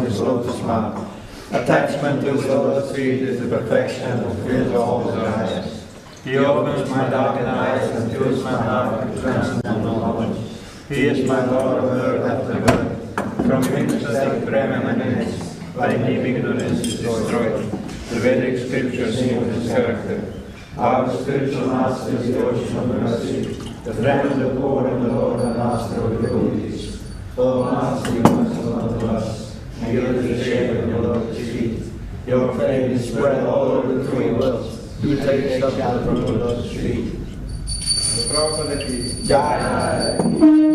his lotus mouth. Attachment to his lotus feet is the perfection of field all desires. He opens my darkened eyes and fills my heart with transcendental knowledge. He is my Lord of earth after birth. From him ecstatic preeminence, like deep ignorance is destroyed. The Vedic scriptures seal his character. Our spiritual master is the ocean of mercy, the friend of the poor and the Lord and master of devotees. O Master, you must come to us, and give us the shape of your lotus feet. Your fame is spread all over the three worlds. Do take shelter from your lotus feet. The Prophet Jai.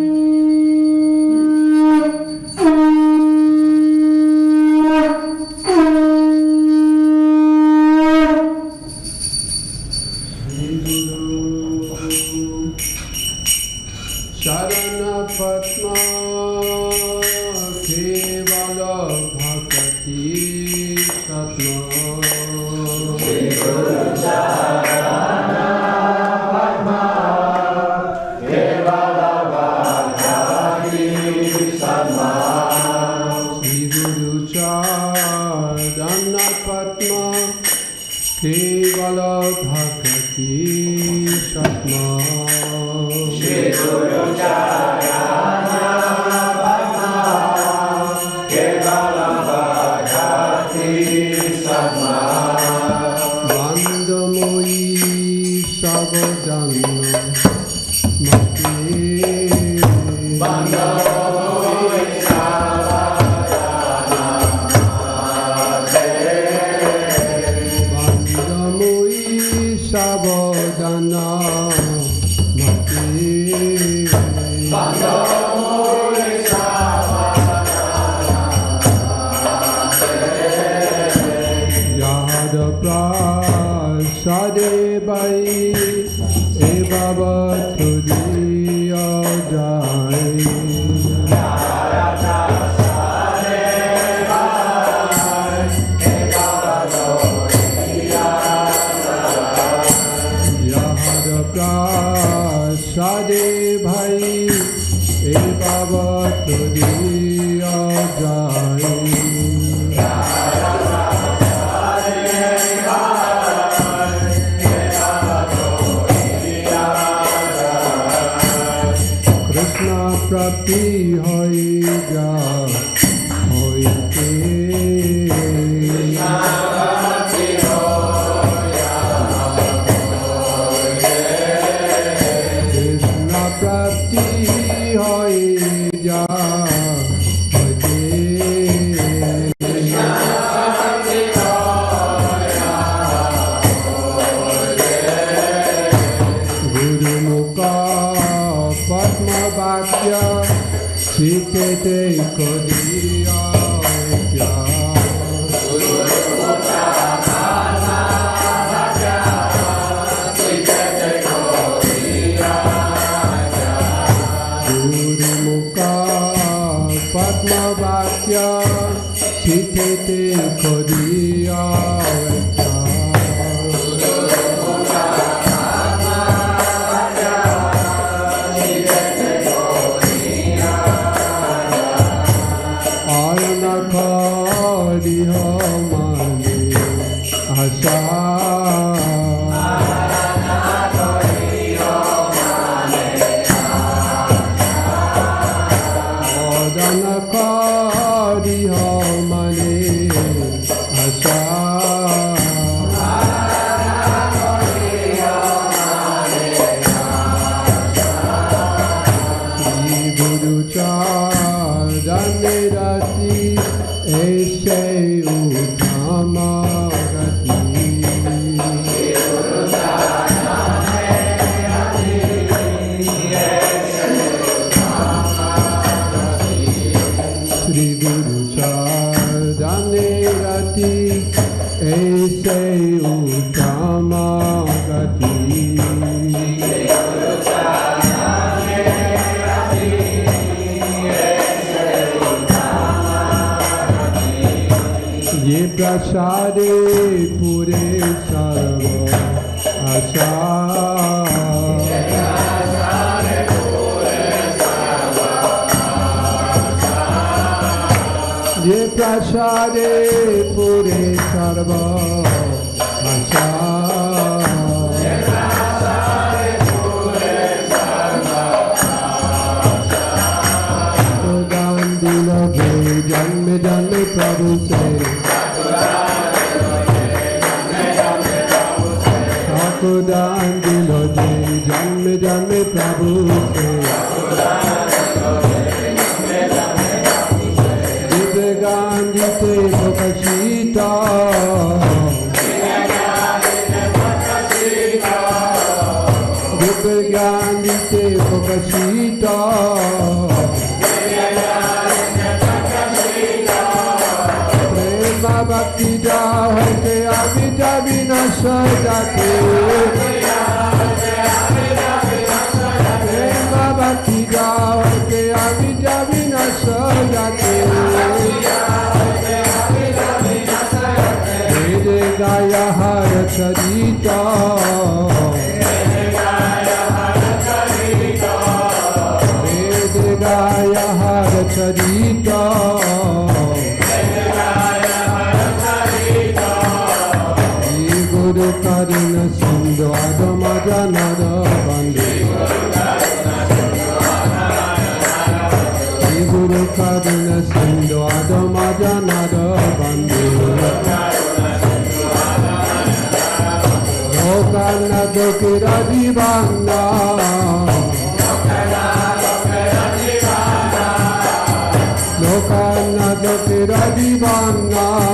ye prasade pure sarva asha janme janme prabhu se sakudan dilo je janme janme prabhu se divegan dite prokashita divegan dite prokashita bhakti jahate avita vinasha jate prema bhakti jahate avita vinasha jate vede gaya har charita vede gaya har charita Guru Karuna Sindhu Adama Janada Bandhu Guru Karuna Sindhu Adama Janada Bandhu Lokana Dokira Divana Lokana Dokira Divana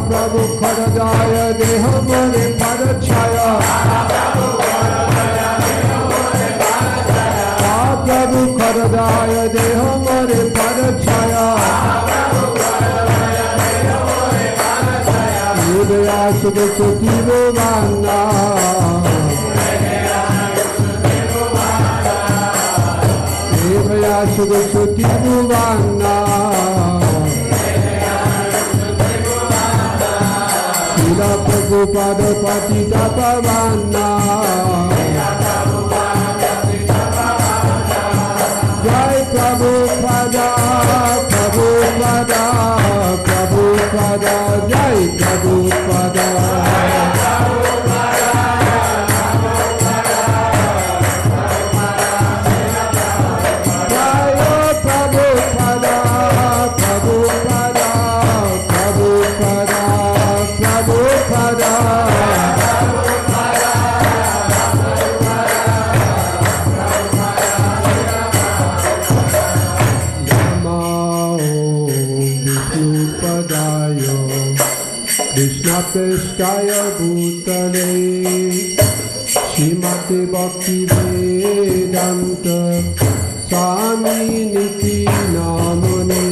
Prabhu Kharadaya Deha Mare Parachaya Prabhu Kharadaya Deha Mare Parachaya Udaya Sudha Chuti Vana Udaya Sudha Chuti Vana Prabhupada Patita Pavana Jai Prabhupada Prabhupada Prabhupada Jai Prabhupada Krishnaya Bhutale Srimad Bhagavatam Swami Niti Namane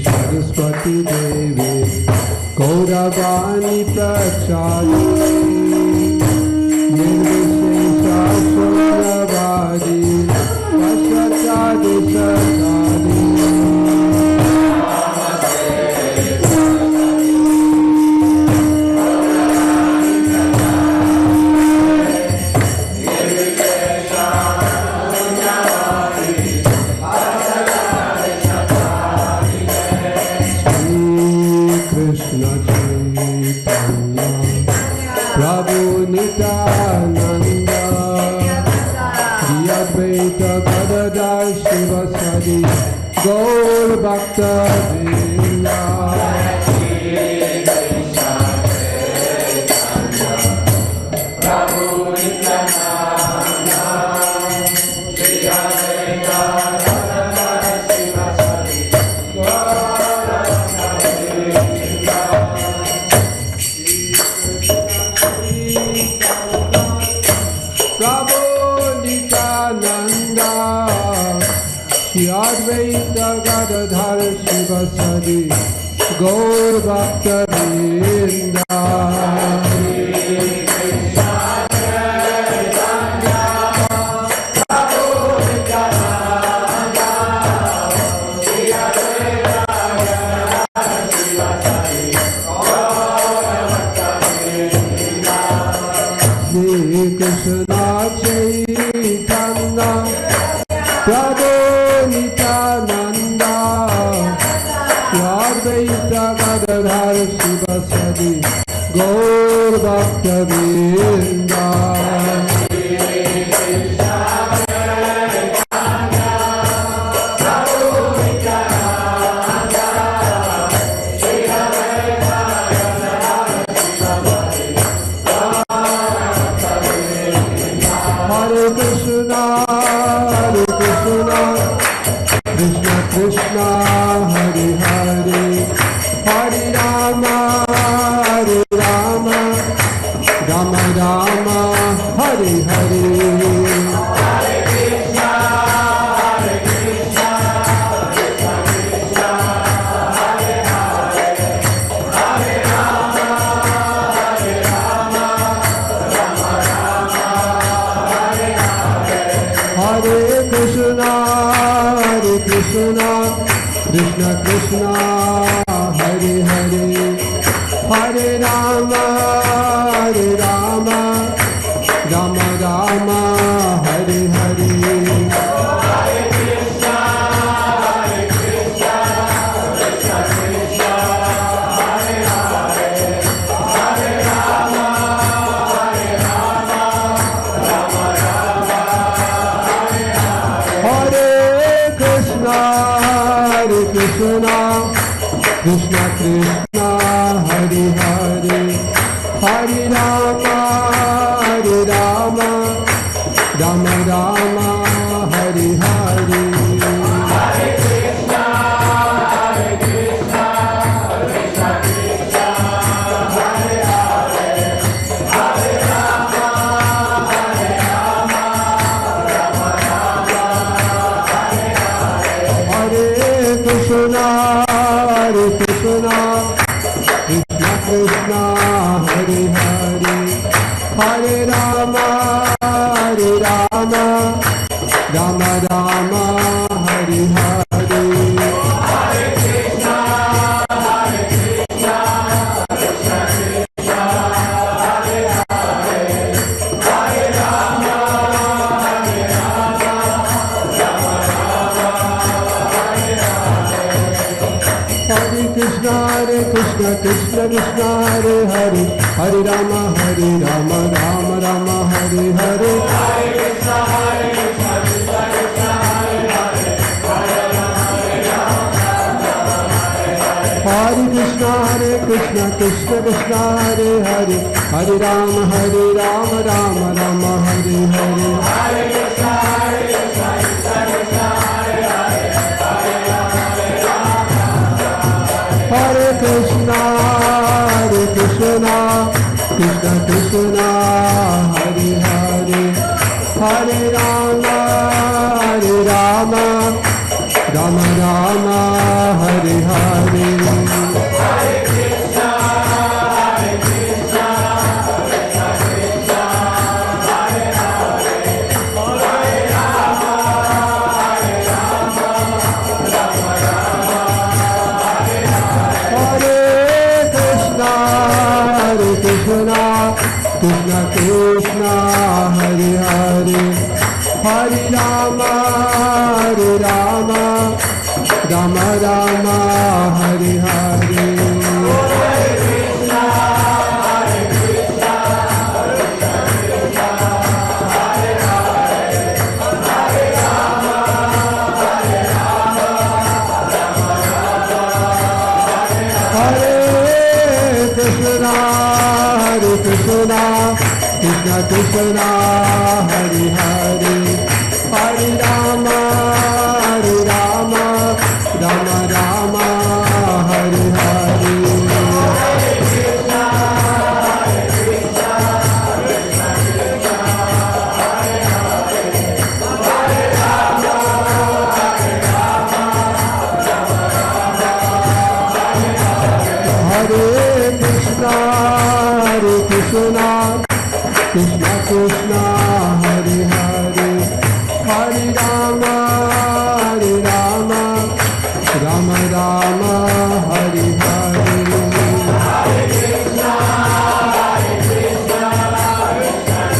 Saraswati Devi Gauravani Prachadi Nirvishesha Shunavadi Vashachadi Shachadi Prabhu Nityananda Advaita Gadadhar Shivasadi Gaur Bhakta Vrinda Prabhu Nityananda Advaita Gadadhar Shivasadi Gaur Bhakta Vrinda Prabhu Nityananda Advaita Gadadhar Shivasadi Gaur Bhakta Vrinda Hare Krishna Chaitanya Prabhu Nityananda Shri Advaita Gadadhar Shivasadi Gaur Bhakta Vrinda. Krishna Hare Hare Hare Rama Hare Rama Rama Rama Hare Hare Hare Krishna Krishna Krishna Hare Hare Hare Rama Hare Rama Rama Rama Hare Hare Hare Krishna Krishna Krishna Krishna Hare Hare Hare Rama Hare Rama Rama Rama Hare Hare Hare Krishna Krishna Krishna Krishna Hare Hare Hare Rama Hare Rama Rama Rama Hare Hare Krishna Krishna Krishna Hare Hare Hare Rama Hare Rama Rama Rama Hare Hare Hare Krishna Krishna Krishna Krishna Hare Hare Hare Rama Hare Rama Rama Rama Hare Hare Hare Krishna Krishna Krishna Hare Hare Hare Rama Hare Rama Rama Rama Hare Hare Hare Krishna Krishna Krishna Krishna Hare Hare Hare Rama Hare Rama Rama Rama Hare Hare Hare Krishna Krishna Krishna Hare Hare Hare Rama Hare Rama Rama Rama Hare Hare Hare Krishna Krishna Krishna Hare Hare Hare Rama Hare Rama Hare Krishna Krishna Krishna Hare Hare Hare Rama Hare Rama Rama Rama Hare Hare Hare Krishna Krishna Krishna Hare Hare Hare Rama Hare Rama Hare Krishna Krishna Krishna Hare Hare Hare Rama Hare Rama Rama Rama Hare Hare Hare Krishna Krishna Krishna Krishna Hare Hare Hare Rama Hare Rama Rama Rama Hare Hare Krishna Krishna Krishna Hare Hare Hare Rama Hare Rama Rama Rama Hare Hare Hare Krishna Krishna Krishna Krishna Hare Hare Hare Rama Hare Rama Rama Rama Hare Hare Krishna Krishna Krishna Hare Hare Hare Rama Hare Rama Rama Rama Hare Hare Hare Krishna Krishna Krishna Krishna Hare Hare Hare Rama Hare Rama Rama Rama Hare Hare Hare Krishna Krishna Krishna Hare Hare Hare Rama Hare Rama Rama Rama Hare Hare Hare Krishna Krishna Krishna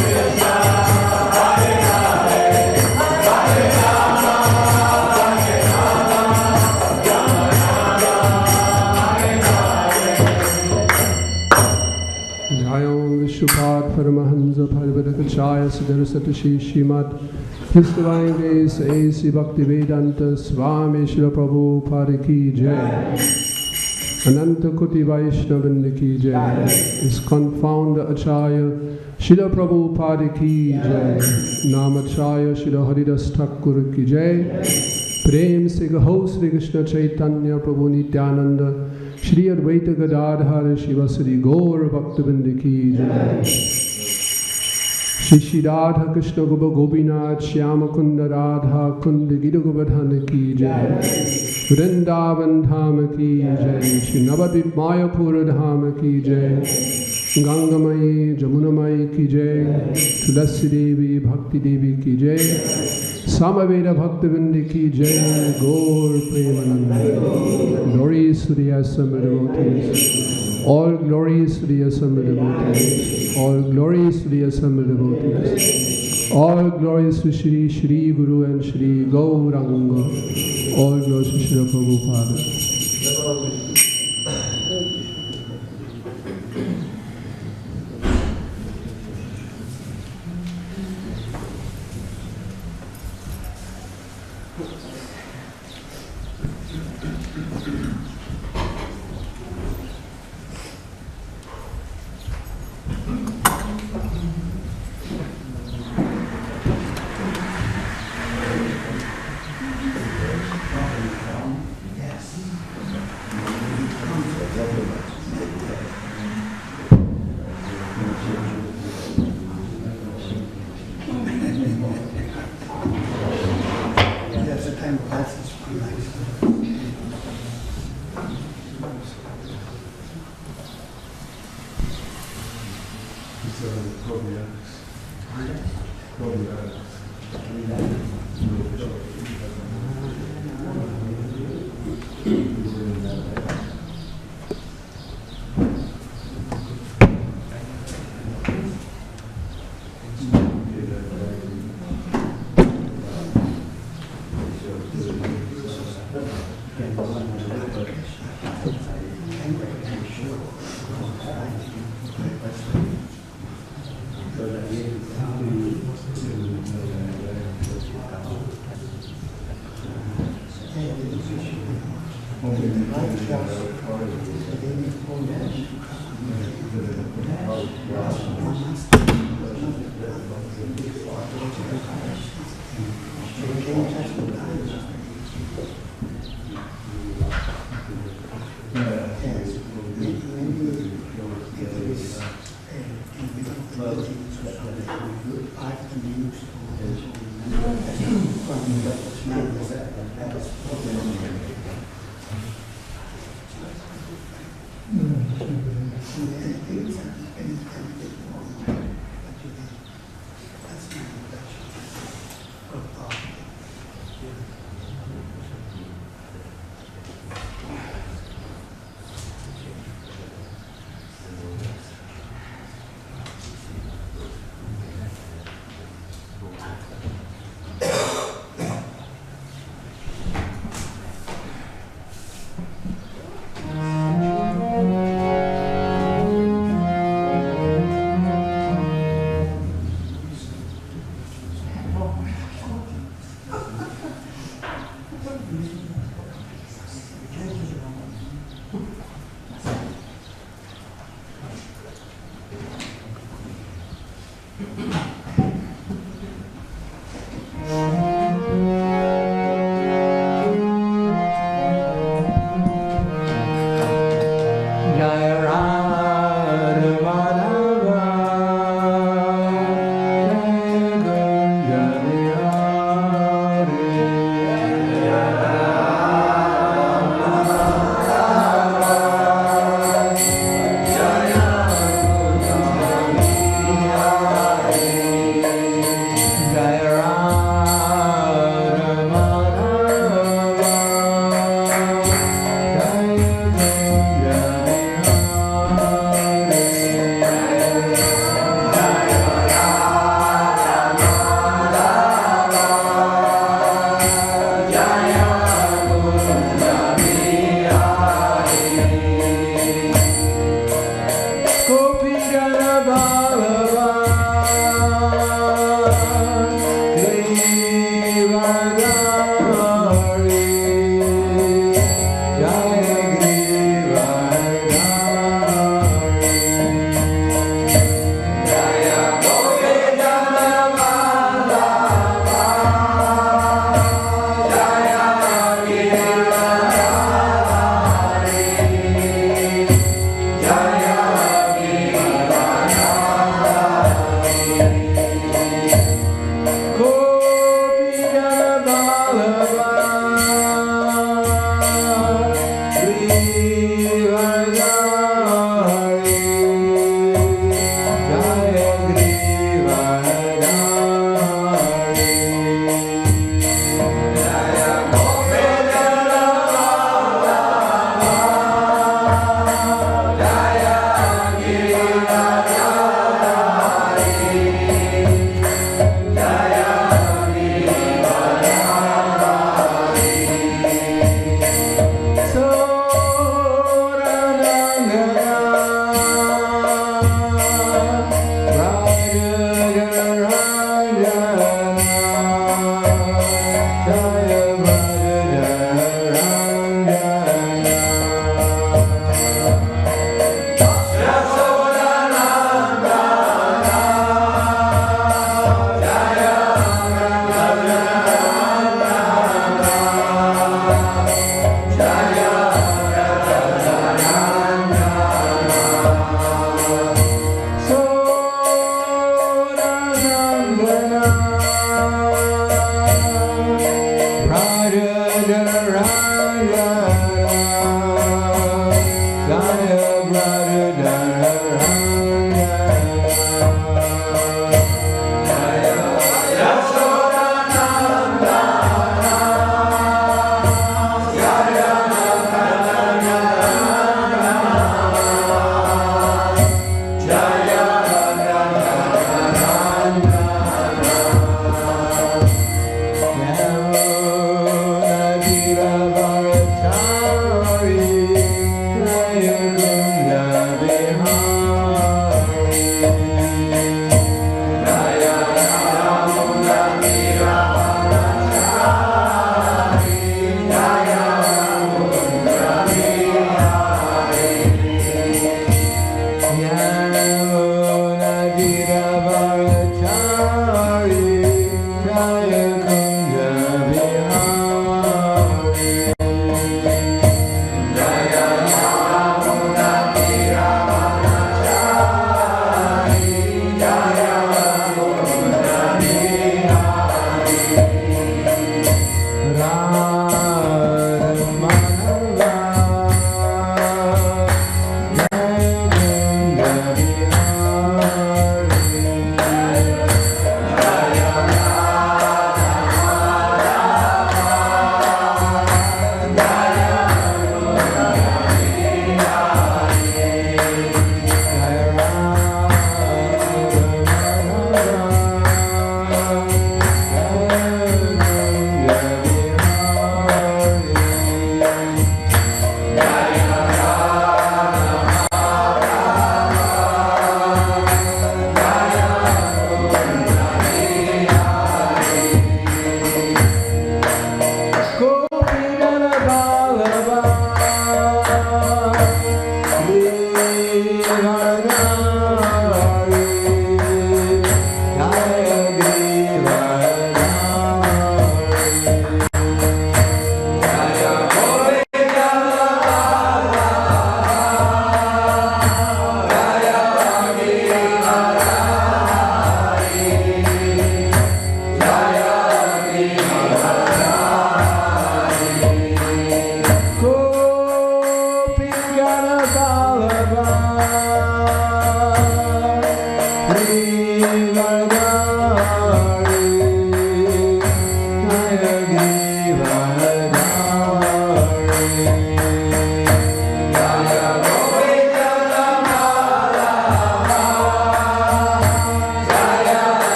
Purza Parivadakachaya Siddharasatashi Srimad Histivine Grace A.C. Bhaktivedanta Swami Srila Prabhupada Ki Jai Ananta Kuti Vaishnavanda Ki Jai ISKCON Founder Acharya Srila Prabhupada Ki Jai Namacharya Srila Haridas Thakur Ki Jai Prem Se Gaho Sri Krishna Chaitanya Prabhu Nityananda Shri Advaita Gadadhara Shivasari Gaur Bhaktivinoda Ki Jai Shri Radha Krishna Gopinath Shyama Kunda Radha Kunda Gita Govardhana Ki Jai Vrindavan Dhama Ki Jai Shri Navadvip Mayapura Dhama Ki Jai Gangamayi Jamunamayi Ki Jai Tulasi Devi Bhakti Devi Ki Jai Samaveda Bhaktivinoda Ki Jai Gaur Premananda. Glories to the assembled devotees. All glories to the assembled devotees. All glories to the assembled devotees. All glories to Shri Shri Guru and Shri Gauranga. All glories to Shri Prabhupada.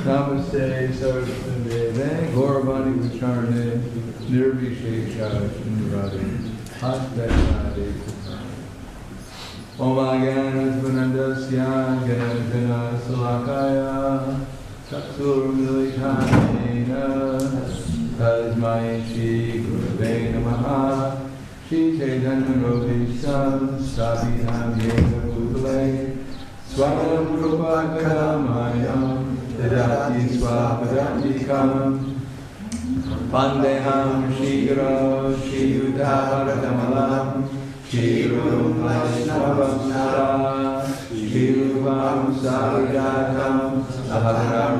Namaste, Sarasvati, Gauravani Vicharne, Nirvishesha, Shindurade, Hasbetade, Om Agyanasvanandasya, Ganadana Salakaya, Chaksur-militanena, Tasmai Shri Gurave Namaha, Shri Chaitanya-Rovisham, Sabitam Yena Bhutale, Swaram Rupa-Kadamayam, Tadati Swapadantikam, Pandeham Shira Shiyudhavaramalam, Shirum Vaishnavam Sara, Shirupam Sargatam, Ahadram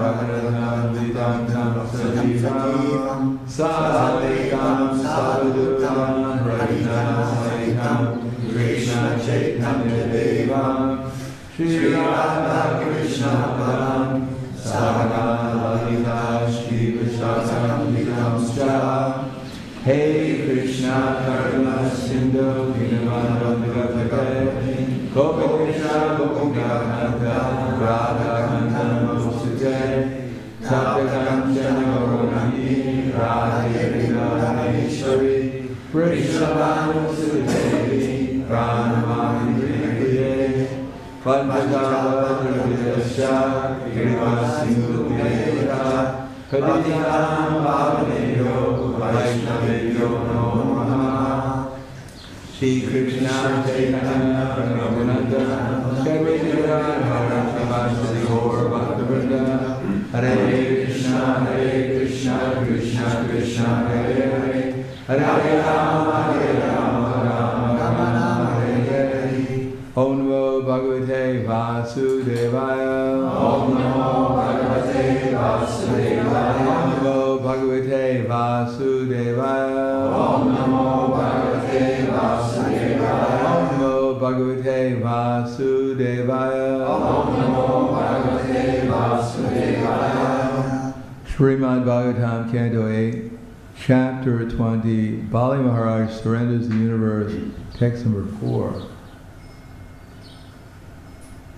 Vidantam Sajivam, Sadekam Sadhukam, Radhanam Krishna Chaitanya Devam, Shri Radha Krishna Padam, Sahana Lalita Shri Vishakam Vikamscha. Hey Krishna Karuna Sindhu Dinavandavagate, Gopi Krishna Gopika Kanta, Radha Kanta Namostate, Saptakanchana Gaurani, Radhe Radheshwari, Vrishabhanu Suddevi, Pranamami Priye, Panchakava Dravijasya, Kirivasindhu Mera, Kadinam Bhavaneyo, Vaishnaveyo Namaha. Shri Krishna Chaitanya Prabhupada, Chaitanya Radha Srivastava Gaur Bhaktavrinda, Hare Krishna Krishna Krishna Hare Hare, Hare Rama Rama Rama Hare Hare. Om Namo Bhagavate Vasudevaya. Om Namo Bhagavate Vasudevaya. Om Namo Bhagavate Vasudevaya. Om Namo Bhagavate Vasudevaya. Om Namo Bhagavate Vasudevaya. Om Namo Bhagavate Vasudevaya. Srimad Bhagavatam, Canto 8, Chapter 20, Bali Maharaj surrenders the universe, text number 4.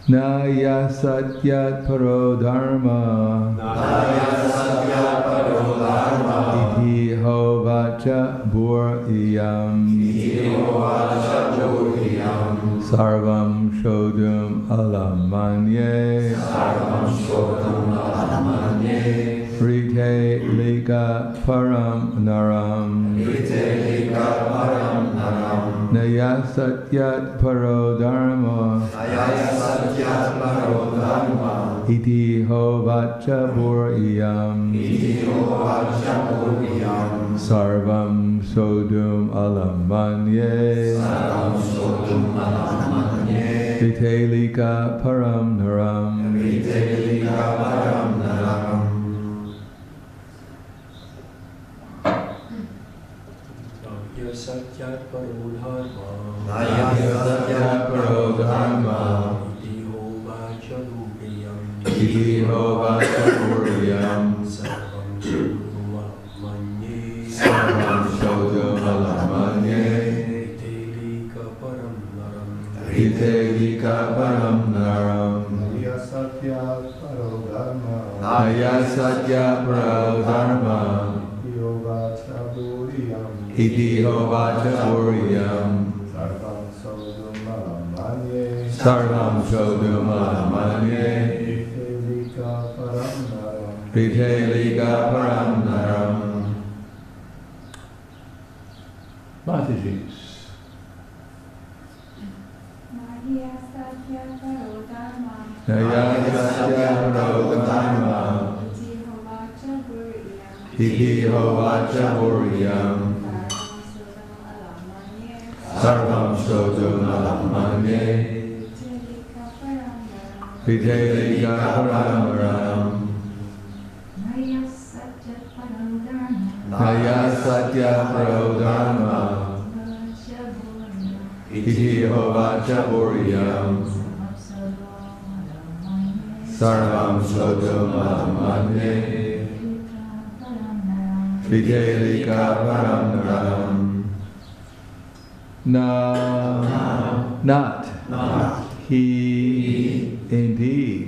Naya satyat paro dharma, Naya satyat paro dharma, iti ho vacha buryam, iti ho vacha buryam, sarvam shodum alamanye, sarvam shodum alamanye, rite lika param naram, rite lika param naram, Naya satyat paro dharma, Naya satyat paro dharma, iti ho vacha buryam, iti ho vacha buryam, sarvam sodum alamanye, sarvam sodum alamanye, rite lika param naram, rite lika param naram. Satyat paro dharma, Naya satyat paro dharma, iti ho vacha buryam, iti ho vacha buryam, sarvam sodum alamanye, sarvam sodum alamanye, rite lika param naram, rite lika param naram. Naya satyat paro dharma, Naya satyat paro dharma, yoga chaburiyam, iti ho vacha buryam, sarvam sodum alamanye, sarvam sodum alamanye, lika param naram, rite lika param naram. Mataji's. Naya satyat paro dharma, Naya satyat paro dharma, iti ho vacha buryam, iti ho vacha buryam, sarvam sodum alamanye, rite lika param naram. Naya satyat paro dharma, Naya satyat paro dharma, vacha buryam, iti ho vacha buryam, sarvam sodum alamanye, rite lika param naram. Not he indeed,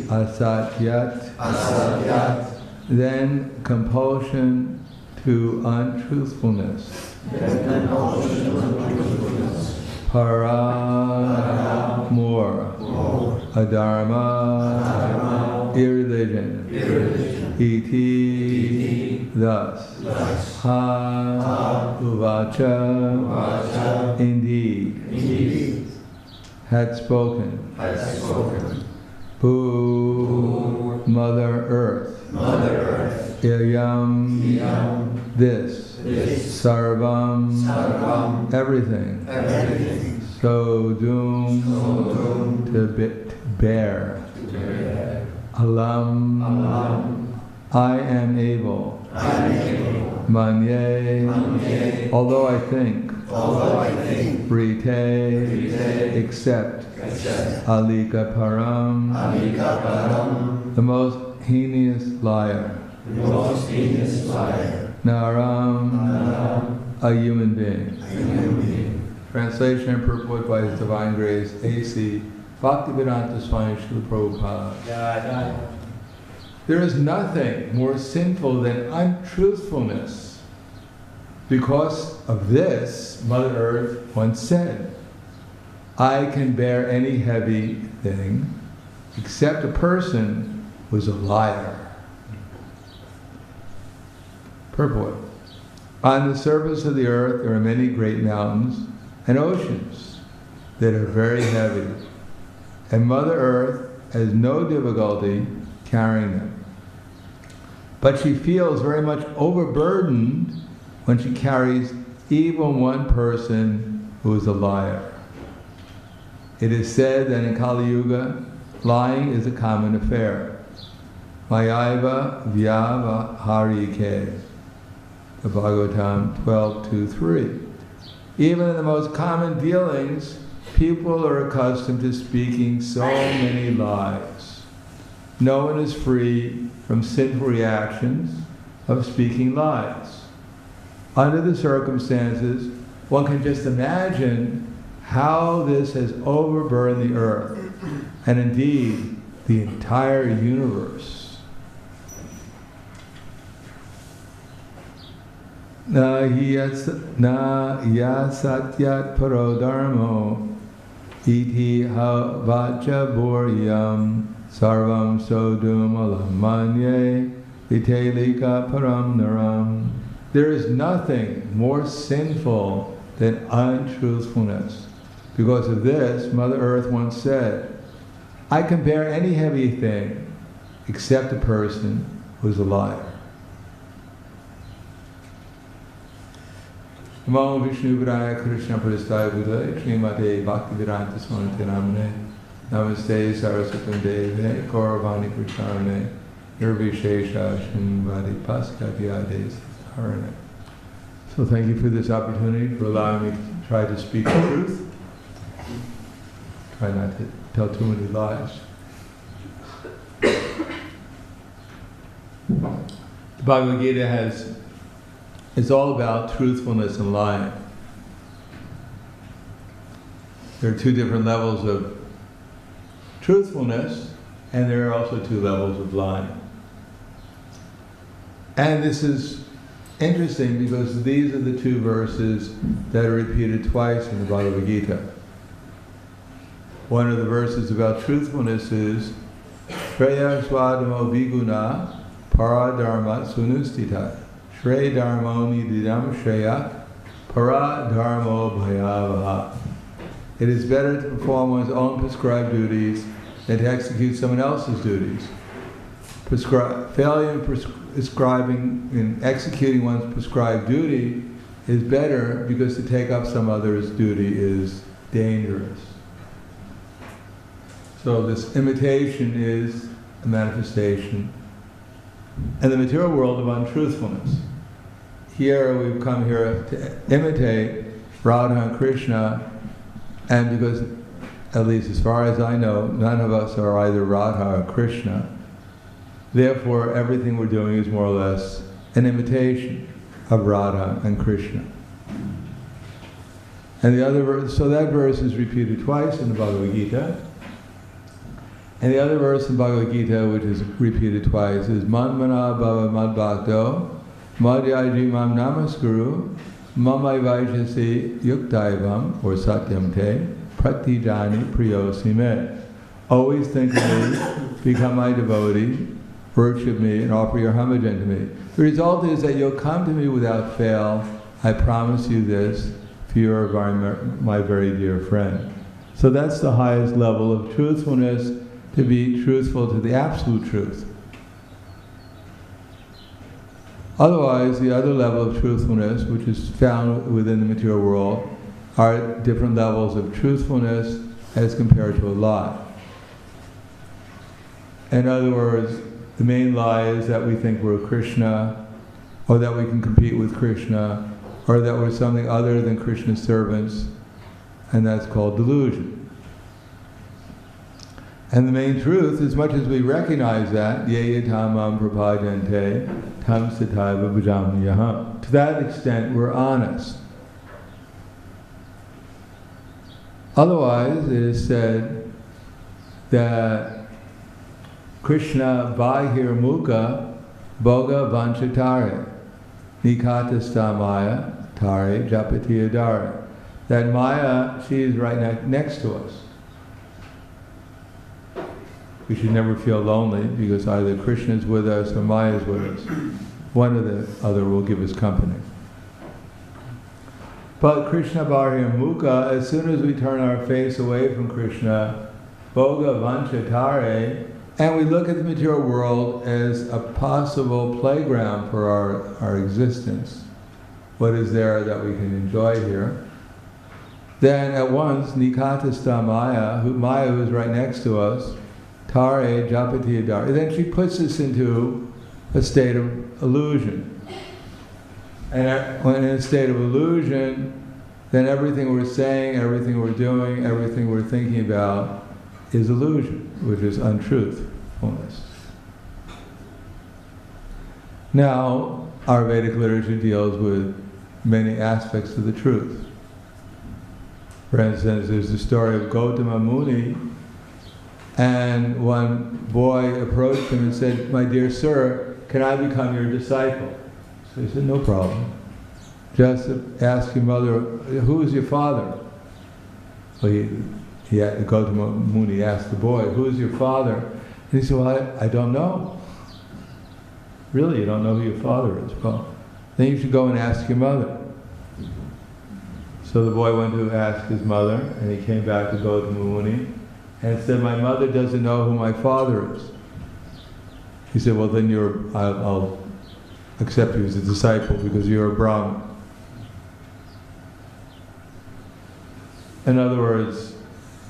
asatyat, then compulsion to untruthfulness, para more, adharma, irreligion, iti, thus, ha, uvacha, indeed, had spoken, Boo, Mother Earth, Ilyam, this, Sarvam, everything, so doomed to bear, Alam, I am able, Manye, although I think, Rite, except, Alika Param, the most heinous liar, Naram, a human being. Translation and purport by His Divine Grace, A.C. Bhaktivedanta Swami Srila Prabhupada. There is nothing more sinful than untruthfulness. Because of this, Mother Earth once said, I can bear any heavy thing except a person who is a liar. Purport. On the surface of the earth there are many great mountains and oceans that are very heavy, and Mother Earth has no difficulty carrying them. But she feels very much overburdened when she carries even one person who is a liar. It is said that in Kali Yuga, lying is a common affair. Mayaiva vyavaharike, the Bhagavatam 12.2.3. Even in the most common dealings, people are accustomed to speaking so many lies. No one is free from sinful reactions of speaking lies. Under the circumstances, one can just imagine how this has overburdened the earth, and indeed, the entire universe. Na yasatyat paro dharmo iti havacha boryam sarvam sodum alam manye vitelika param naram. There is nothing more sinful than untruthfulness. Because of this, Mother Earth once said, I can bear any heavy thing except a person who's a liar. Namo Vishnu Padaya Krishna Padastaya Buddhaya Srimad Bhagavatam Swami Namane Namaste Saraswatam Deve Gauravani Pracharane Nirvishesha Shunvadi Paskavyade Sarane. So thank you for this opportunity, for allowing me to try to speak the truth. Try not to tell too many lies. The Bhagavad Gita it's all about truthfulness and lying. There are two different levels of truthfulness, and there are also two levels of lying. And this is interesting because these are the two verses that are repeated twice in the Bhagavad Gita. One of the verses about truthfulness is Shreya Swadamo Viguna Paradharma Sunustita Shre Dharmo Nididam Shreya Paradharmo Bhayavaha. It is better to perform one's own prescribed duties than to execute someone else's duties. Failure in executing one's prescribed duty is better because to take up some other's duty is dangerous. So this imitation is a manifestation in the material world of untruthfulness. Here we've come here to imitate Radha and Krishna, and because, at least as far as I know, none of us are either Radha or Krishna, therefore everything we're doing is more or less an imitation of Radha and Krishna. And the other verse, so that verse is repeated twice in the Bhagavad Gita. And the other verse in Bhagavad Gita, which is repeated twice, is Manmana Bhava Madbhakto Madhyaji Mam Namaskuru Mamai Vaishasi Yuktaivam or Satyam Te Pratijani Priyosime. Always think of me, become my devotee, worship me, and offer your homage unto me. The result is that you'll come to me without fail. I promise you this, for you are my very dear friend. So that's the highest level of truthfulness, to be truthful to the absolute truth. Otherwise, the other level of truthfulness, which is found within the material world, are different levels of truthfulness as compared to a lie. In other words, the main lie is that we think we're Krishna, or that we can compete with Krishna, or that we're something other than Krishna's servants, and that's called delusion. And the main truth, as much as we recognize that, ye tamam prapadante tam sataiva bhajamyaham, to that extent we're honest. Otherwise, it is said that Krishna bahirmukha bhoga vanchatare nikatasta maya tare japati adare. That Maya, she is right next to us. We should never feel lonely because either Krishna is with us or Maya is with us. One or the other will give us company. But Krishna bahirmukha, as soon as we turn our face away from Krishna, bhoga vanchatare, And we look at the material world as a possible playground for our existence. What is there that we can enjoy here? Then at once, Nikatasta Maya, Maya who is right next to us, Tare Japati Adar. Then she puts us into a state of illusion. And when in a state of illusion, then everything we're saying, everything we're doing, everything we're thinking about is illusion, which is untruthfulness. Now, our Vedic literature deals with many aspects of the truth. For instance, there's the story of Gautama Muni, and one boy approached him and said, "My dear sir, can I become your disciple?" So he said, "No problem. Just ask your mother, who is your father?" Well, Gautama Muni asked the boy, "Who is your father?" And he said, "Well, I don't know." "Really, you don't know who your father is?" "Well, then you should go and ask your mother." So the boy went to ask his mother, and he came back to Gautama Muni and said, "My mother doesn't know who my father is." He said, "Well, then I'll accept you as a disciple because you're a Brahmin." In other words,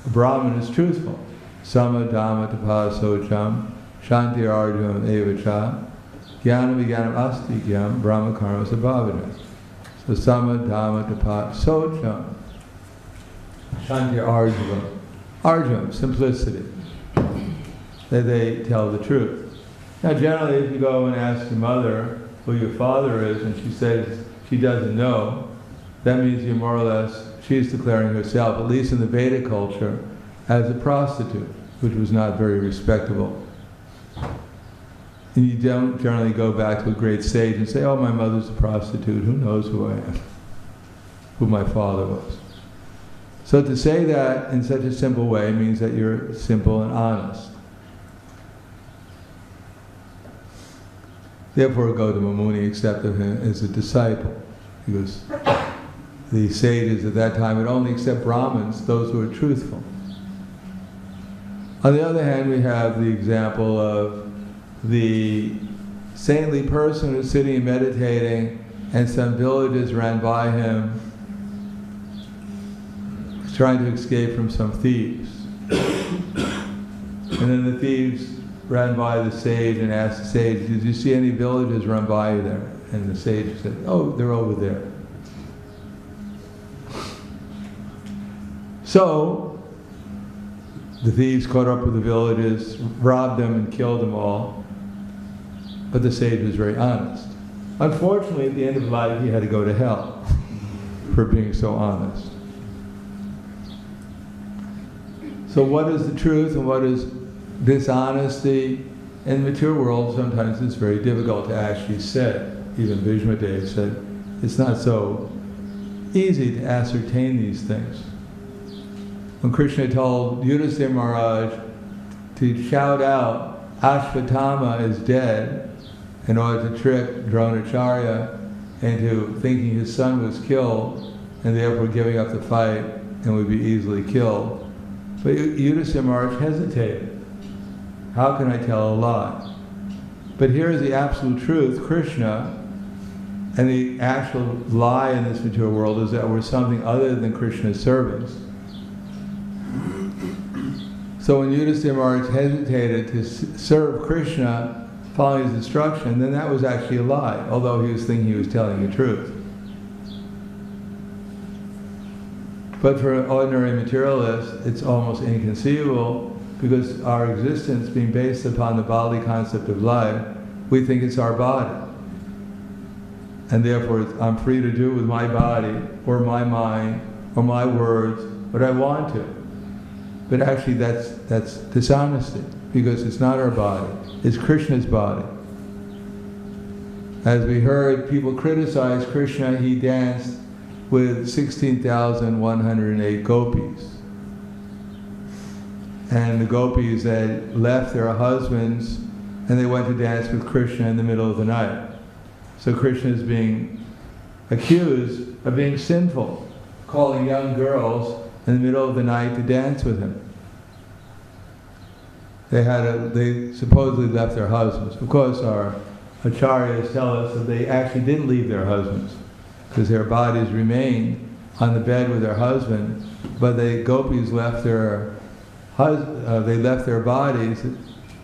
a Brahmin is truthful. Sama dhamma tapa socham shanti arjam evacha jnanam vijnanam asti gyam brahma karma sabhavana. So sama dhamma tapa socham shanti arjam. Arjam, simplicity. That they tell the truth. Now generally if you go and ask your mother who your father is and she says she doesn't know, that means you're more or less, she's declaring herself, at least in the Vedic culture, as a prostitute, which was not very respectable. And you don't generally go back to a great sage and say, "Oh, my mother's a prostitute, who knows who I am, who my father was." So to say that in such a simple way means that you're simple and honest. Therefore Gautama Muni accepted him as a disciple, because the sages at that time would only accept Brahmins, those who were truthful. On the other hand, we have the example of the saintly person who's sitting and meditating, and some villagers ran by him trying to escape from some thieves. And then the thieves ran by the sage and asked the sage, "Did you see any villagers run by you there?" And the sage said, "Oh, they're over there." So, the thieves caught up with the villagers, robbed them and killed them all. But the sage was very honest. Unfortunately, at the end of life, he had to go to hell for being so honest. So what is the truth and what is dishonesty? In the material world, sometimes it's very difficult to actually say. Even Bhishmadev said, it's not so easy to ascertain these things. When Krishna told Yudhisthira Maharaj to shout out, Ashvatthama is dead, in order to trick Dronacharya into thinking his son was killed, and therefore giving up the fight and would be easily killed. But Yudhisthira Maharaj hesitated. How can I tell a lie? But here is the absolute truth, Krishna, and the actual lie in this material world is that we're something other than Krishna's servants. So when Yudhisthira Maharaj hesitated to serve Krishna following his instruction, then that was actually a lie, although he was thinking he was telling the truth. But for an ordinary materialist, it's almost inconceivable, because our existence being based upon the bodily concept of life, we think it's our body. And therefore I'm free to do with my body, or my mind, or my words, what I want to. But actually that's dishonesty, because it's not our body, it's Krishna's body. As we heard, people criticize Krishna, he danced with 16,108 gopis. And the gopis had left their husbands and they went to dance with Krishna in the middle of the night. So Krishna is being accused of being sinful, calling young girls in the middle of the night to dance with him. they supposedly left their husbands. Of course, our acharyas tell us that they actually didn't leave their husbands, because their bodies remained on the bed with their husband, but the gopis left their bodies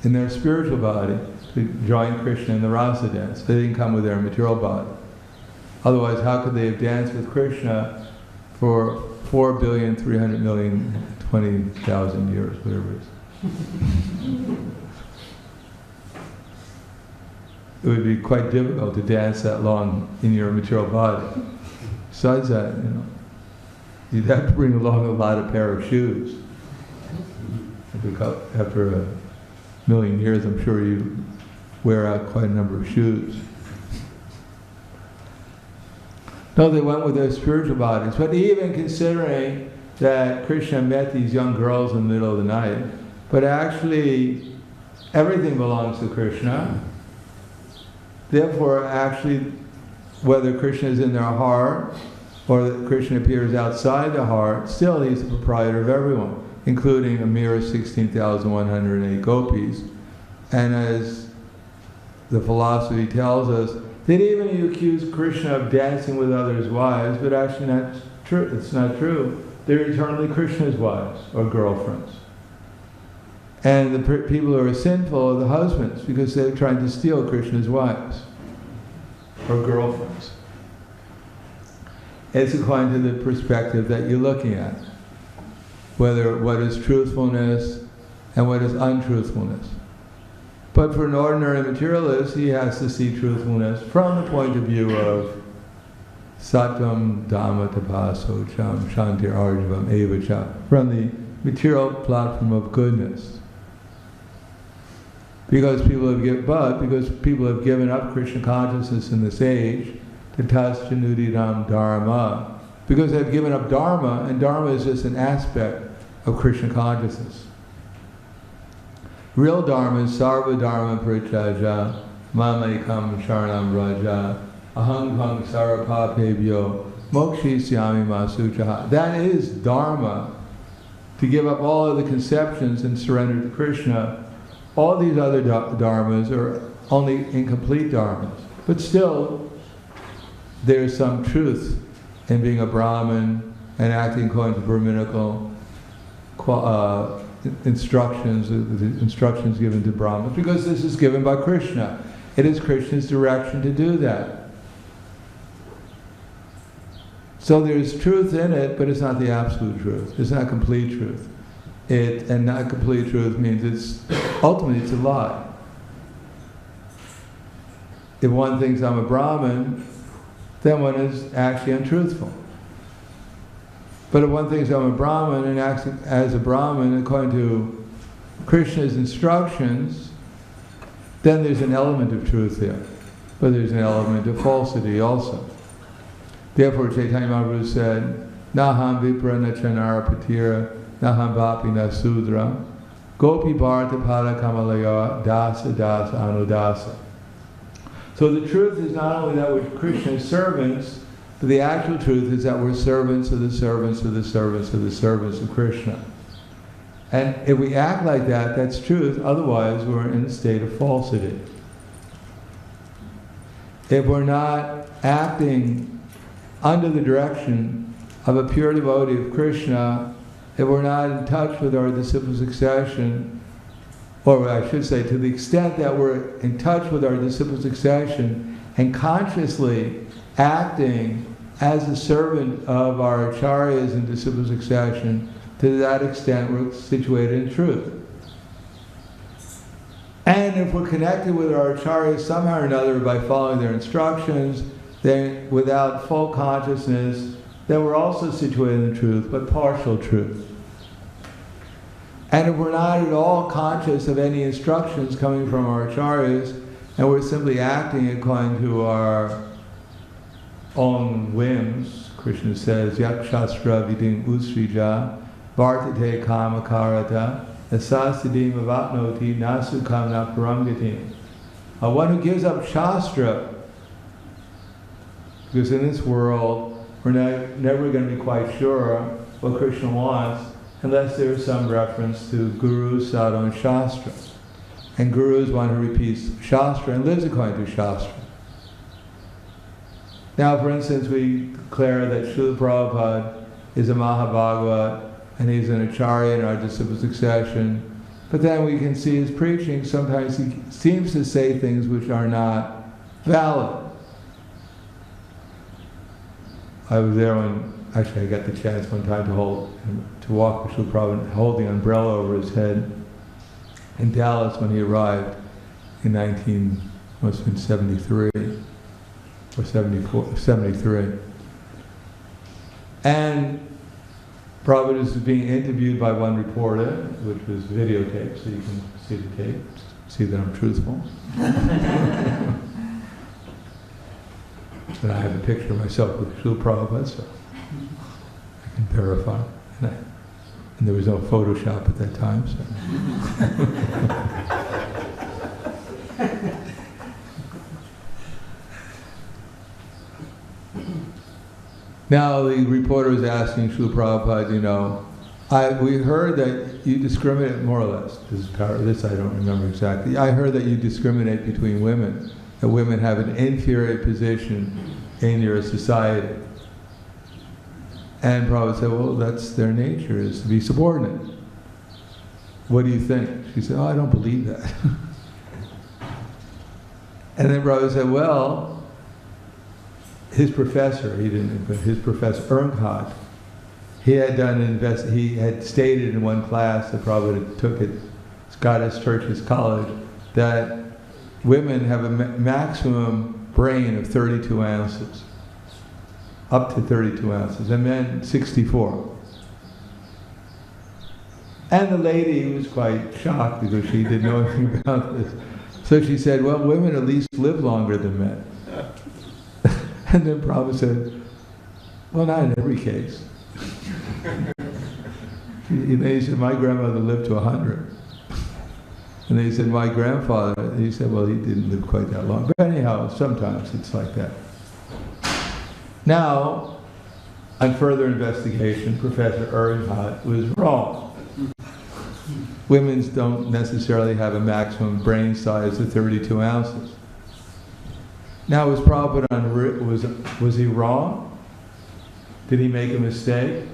in their spiritual body to join Krishna in the rasa dance. They didn't come with their material body. Otherwise, how could they have danced with Krishna for 4,300,020,000 years, whatever it is? It would be quite difficult to dance that long in your material body. Besides that, you'd have to bring along a lot of pair of shoes. After 1,000,000 years, I'm sure you wear out quite a number of shoes. No, they went with their spiritual bodies. But even considering that Krishna met these young girls in the middle of the night, but actually everything belongs to Krishna. Therefore, actually, whether Krishna is in their heart or that Krishna appears outside the heart, still he's the proprietor of everyone, including a mere 16,108 gopis. And as the philosophy tells us, that even you accuse Krishna of dancing with others' wives, but actually not true. It's not true. They're eternally Krishna's wives or girlfriends. And the people who are sinful are the husbands, because they're trying to steal Krishna's wives or girlfriends. It's according to the perspective that you're looking at, whether what is truthfulness and what is untruthfulness. But for an ordinary materialist, he has to see truthfulness from the point of view of sattvam dhamma tapaso cham shantir arjavam evacha, from the material platform of goodness. Because people have given up Krishna consciousness in this age, tatas janudidam dharma, because they've given up dharma, and dharma is just an aspect of Krishna consciousness. Real dharma is sarva dharma parityajya, mamekam sharanam raja, aham bhang sarapapebhyo, mokshisyami masuchaha. That is dharma, to give up all of the conceptions and surrender to Krishna. All these other dharmas are only incomplete dharmas. But still, there's some truth in being a Brahmin and acting according to Brahminical instructions, the instructions given to Brahmins, because this is given by Krishna. It is Krishna's direction to do that. So there's truth in it, but it's not the absolute truth. It's not complete truth. And not complete truth means ultimately it's a lie. If one thinks I'm a Brahmin, then one is actually untruthful. But if one thinks I'm a Brahmin and acts as a Brahmin according to Krishna's instructions, then there's an element of truth there. But there's an element of falsity also. Therefore Chaitanya Mahaprabhu said, Naham vipra na chanara patira, Naham vapi na sudra, gopi bharata pada kamalaya, dasa dasa anudasa. So the truth is not only that we're Krishna's servants, but the actual truth is that we're servants of the servants of the servants of the servants of Krishna. And if we act like that, that's truth. Otherwise, we're in a state of falsity. If we're not acting under the direction of a pure devotee of Krishna, if we're not in touch with our disciple succession, or I should say, to the extent that we're in touch with our disciple succession and consciously acting as a servant of our acharyas and disciple succession, to that extent we're situated in truth. And if we're connected with our acharyas somehow or another by following their instructions, then without full consciousness, then we're also situated in truth, but partial truth. And if we're not at all conscious of any instructions coming from our acharyas, and we're simply acting according to our own whims, Krishna says, Yak Shastra Vidim Usrija, Vartate Kamakarata, Asasidim Avatnoti, Nasukam Naparamgatim. One who gives up Shastra, because in this world, we're never going to be quite sure what Krishna wants, unless there is some reference to Guru, Sadhu, and Shastra. And Guru is one who repeats Shastra and lives according to Shastra. Now, for instance, we declare that Srila Prabhupada is a Mahabhagavat and he's an Acharya in our disciple succession, but then we can see his preaching, sometimes he seems to say things which are not valid. I was there when, actually I got the chance one time to walk with Srila Prabhupada holding an umbrella over his head in Dallas when he arrived in 1973 or 73. And Prabhupada was being interviewed by one reporter, which was videotaped, so you can see the tape, see that I'm truthful. And I have a picture of myself with Srila Prabhupada, so I can verify. And there was no Photoshop at that time, so. Now the reporter was asking Srila Prabhupada, we heard that you discriminate, more or less, this I don't remember exactly, I heard that you discriminate between women, that women have an inferior position in your society. And Prabhupada said, well, that's their nature, is to be subordinate. What do you think? She said, I don't believe that. And then Prabhupada said, well, his professor, his professor Ernkot, he had stated in one class that Prabhupada took at Scottish Churches College that women have a maximum brain of 32 ounces, up to 32 ounces, and men 64. And the lady was quite shocked because she didn't know anything about this. So she said, well, women at least live longer than men. And then Prabhupada said, well, not in every case. He said, my grandmother lived to 100. And they said, my grandfather, he said, well, he didn't live quite that long. But anyhow, sometimes it's like that. Now, on further investigation, Professor Ernkot was wrong. Women don't necessarily have a maximum brain size of 32 ounces. Now, was Prabhupada was he wrong? Did he make a mistake?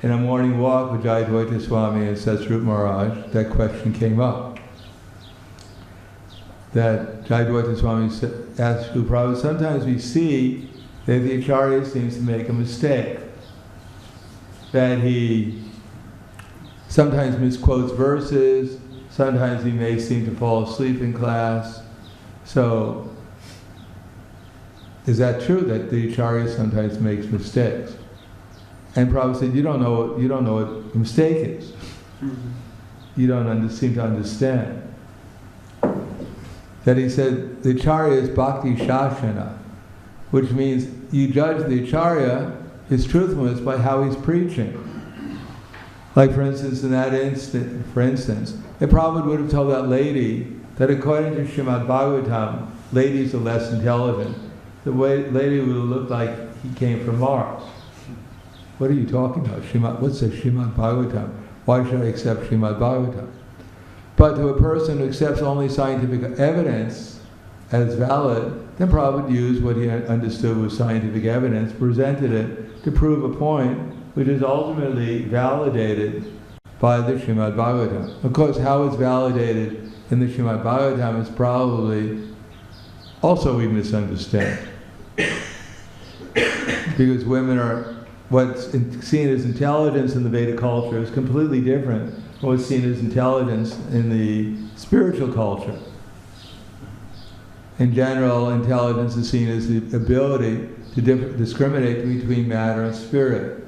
In a morning walk with Jayadvaita Swami and Satsrup Maharaj, that question came up. That Jayadvaita Swami asked Srila Prabhupada, sometimes we see that the Acharya seems to make a mistake. That he sometimes misquotes verses, sometimes he may seem to fall asleep in class. So, is that true that the Acharya sometimes makes mistakes? And Prabhupada said, you don't know what a mistake is. You don't seem to understand. That he said, the Acharya is Bhakti Shashana, which means you judge the Acharya, his truthfulness, by how he's preaching. Like for instance, if Prabhupada would have told that lady that according to Srimad Bhagavatam, ladies are less intelligent, the lady would have looked like he came from Mars. What are you talking about? What's a Srimad Bhagavatam? Why should I accept Srimad Bhagavatam? But to a person who accepts only scientific evidence as valid, then Prabhupada used what he understood was scientific evidence, presented it to prove a point which is ultimately validated by the Srimad Bhagavatam. Of course, how it's validated in the Srimad Bhagavatam is probably also we misunderstand. Because women are, what's seen as intelligence in the Vedic culture is completely different from what's seen as intelligence in the spiritual culture. In general, intelligence is seen as the ability to discriminate between matter and spirit.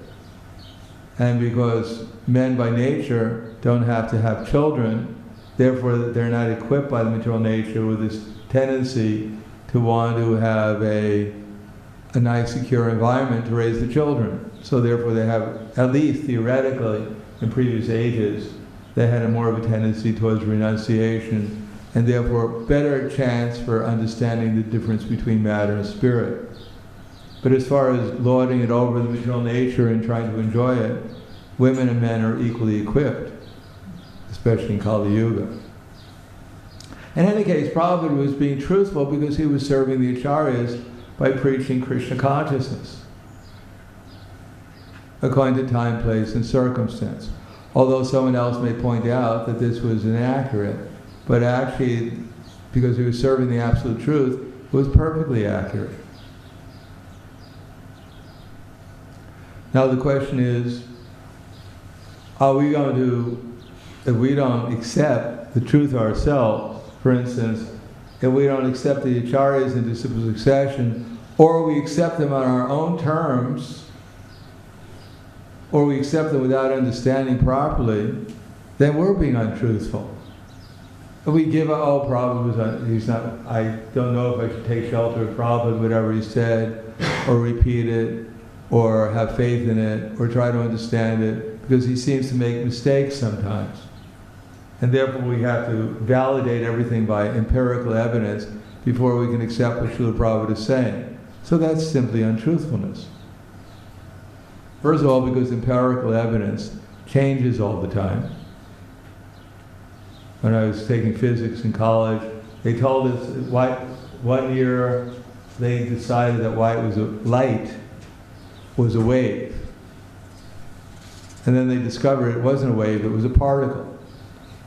And because men by nature don't have to have children, therefore they're not equipped by the material nature with this tendency to want to have a nice, secure environment to raise the children. So therefore they have, at least theoretically, in previous ages, they had more of a tendency towards renunciation, and therefore better chance for understanding the difference between matter and spirit. But as far as lording it over the material nature and trying to enjoy it, women and men are equally equipped, especially in Kali Yuga. In any case, Prabhupada was being truthful because he was serving the Acharyas by preaching Krishna consciousness, according to time, place, and circumstance. Although someone else may point out that this was inaccurate, but actually, because he was serving the absolute truth, it was perfectly accurate. Now the question is, are we going to, if we don't accept the truth ourselves, for instance, if we don't accept the Acharyas in disciple succession, or we accept them on our own terms, or we accept them without understanding properly, then we're being untruthful. If we give up, oh, Prabhupada, he's not, I don't know if I should take shelter of Prabhupada, whatever he said, or repeat it, or have faith in it, or try to understand it, because he seems to make mistakes sometimes. And therefore we have to validate everything by empirical evidence before we can accept what Srila Prabhupada is saying. So that's simply untruthfulness. First of all, because empirical evidence changes all the time. When I was taking physics in college, they told us one year they decided that light was a wave. And then they discovered it wasn't a wave, it was a particle.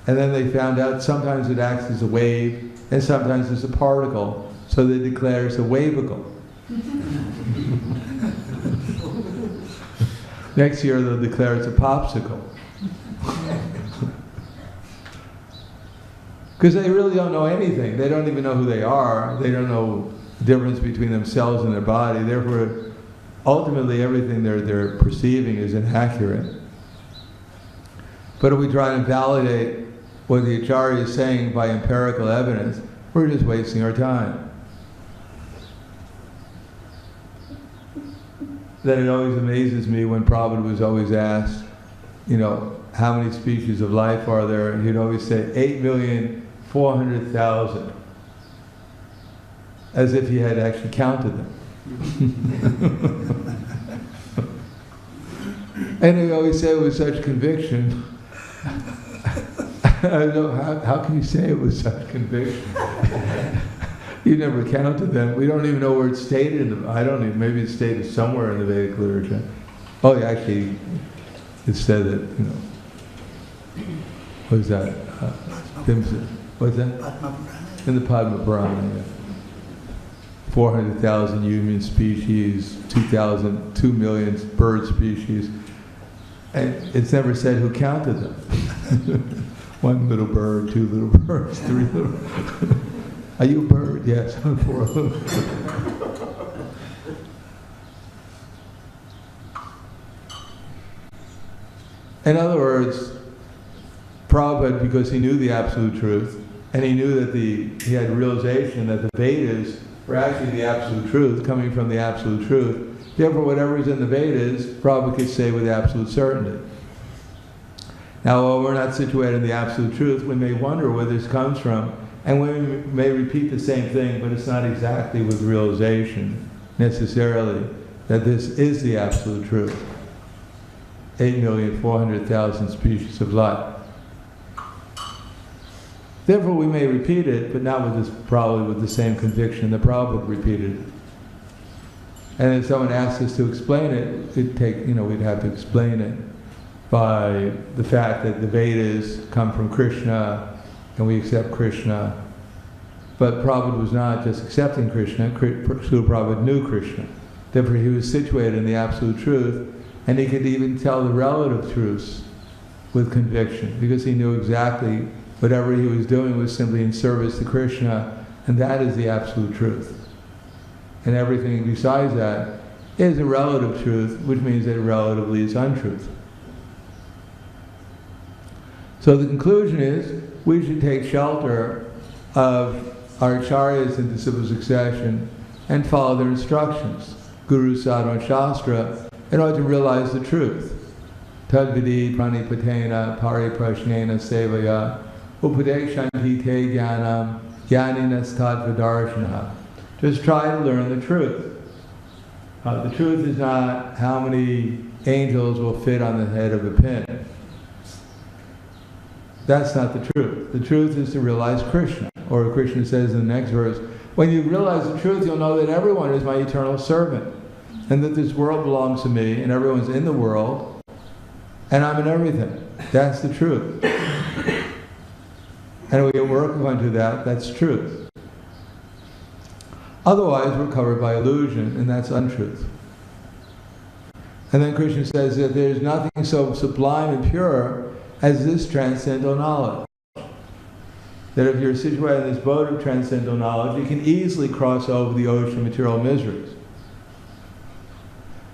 And then they found out sometimes it acts as a wave, and sometimes it's a particle, so they declare it's a wavicle. Next year they'll declare it's a popsicle. Because they really don't know anything. They don't even know who they are. They don't know the difference between themselves and their body. Therefore, ultimately everything they're perceiving is inaccurate. But if we try to validate what the Acharya is saying by empirical evidence, we're just wasting our time. Then it always amazes me when Prabhupada was always asked, how many species of life are there? And he'd always say, 8,400,000. As if he had actually counted them. And he always said it with such conviction. I don't know, how can you say it with such conviction? You never counted them. We don't even know where it's stated in I don't even, maybe it's stated somewhere in the Vedic literature. Oh, yeah, actually, it said that, what is that? What's that? In the Padma Purana, yeah. 400,000 human species, 2 million bird species. And it's never said who counted them. 1 little bird, 2 little birds, 3 little... Are you a bird? Yes, I'm 4 little. In other words, Prabhupada, because he knew the absolute truth, and he knew that he had realization that the Vedas were actually the absolute truth, coming from the absolute truth. Therefore, whatever is in the Vedas, Prabhupada could say with absolute certainty. Now, while we're not situated in the absolute truth, we may wonder where this comes from, and we may repeat the same thing, but it's not exactly with realization, necessarily, that this is the absolute truth. 8,400,000 species of life. Therefore, we may repeat it, but not with this, probably with the same conviction that Prabhupada repeated it. And if someone asks us to explain it, we'd have to explain it by the fact that the Vedas come from Krishna, and we accept Krishna. But Prabhupada was not just accepting Krishna, Srila Prabhupada knew Krishna. Therefore, he was situated in the absolute truth, and he could even tell the relative truths with conviction, because he knew exactly whatever he was doing was simply in service to Krishna, and that is the absolute truth. And everything besides that is a relative truth, which means that relatively is untruth. So the conclusion is, we should take shelter of our acharyas in disciple succession and follow their instructions, Guru, Sadhu, and Shastra, in order to realize the truth. Tadvidi pranipatena pariprashnena sevaya upadekshanti te jnaninas tadvadarshana. Just try to learn the truth. The truth is not how many angels will fit on the head of a pin. That's not the truth. The truth is to realize Krishna. Or Krishna says in the next verse, when you realize the truth, you'll know that everyone is my eternal servant, and that this world belongs to me, and everyone's in the world, and I'm in everything. That's the truth. And we work onto that, that's truth. Otherwise, we're covered by illusion, and that's untruth. And then Krishna says that there's nothing so sublime and pure as this transcendental knowledge. That if you're situated in this boat of transcendental knowledge, you can easily cross over the ocean of material miseries.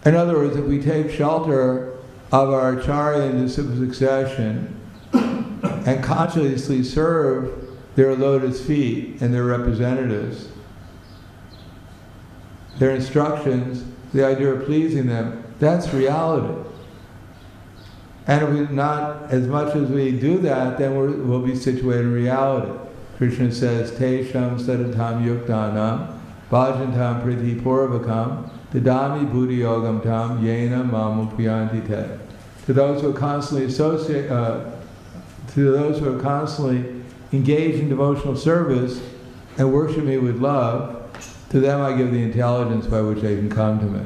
In other words, if we take shelter of our acharya in the succession and consciously serve their lotus feet and their representatives, their instructions, the idea of pleasing them, that's reality. And if we not, as much as we do that, then we'll be situated in reality. Krishna says, Te sham sadatam yuktanam, bhajantam priti purvakam, dadami buddhi yogam tam, yena mamupayanti te. To those who are constantly engaged in devotional service and worship me with love, to them I give the intelligence by which they can come to me.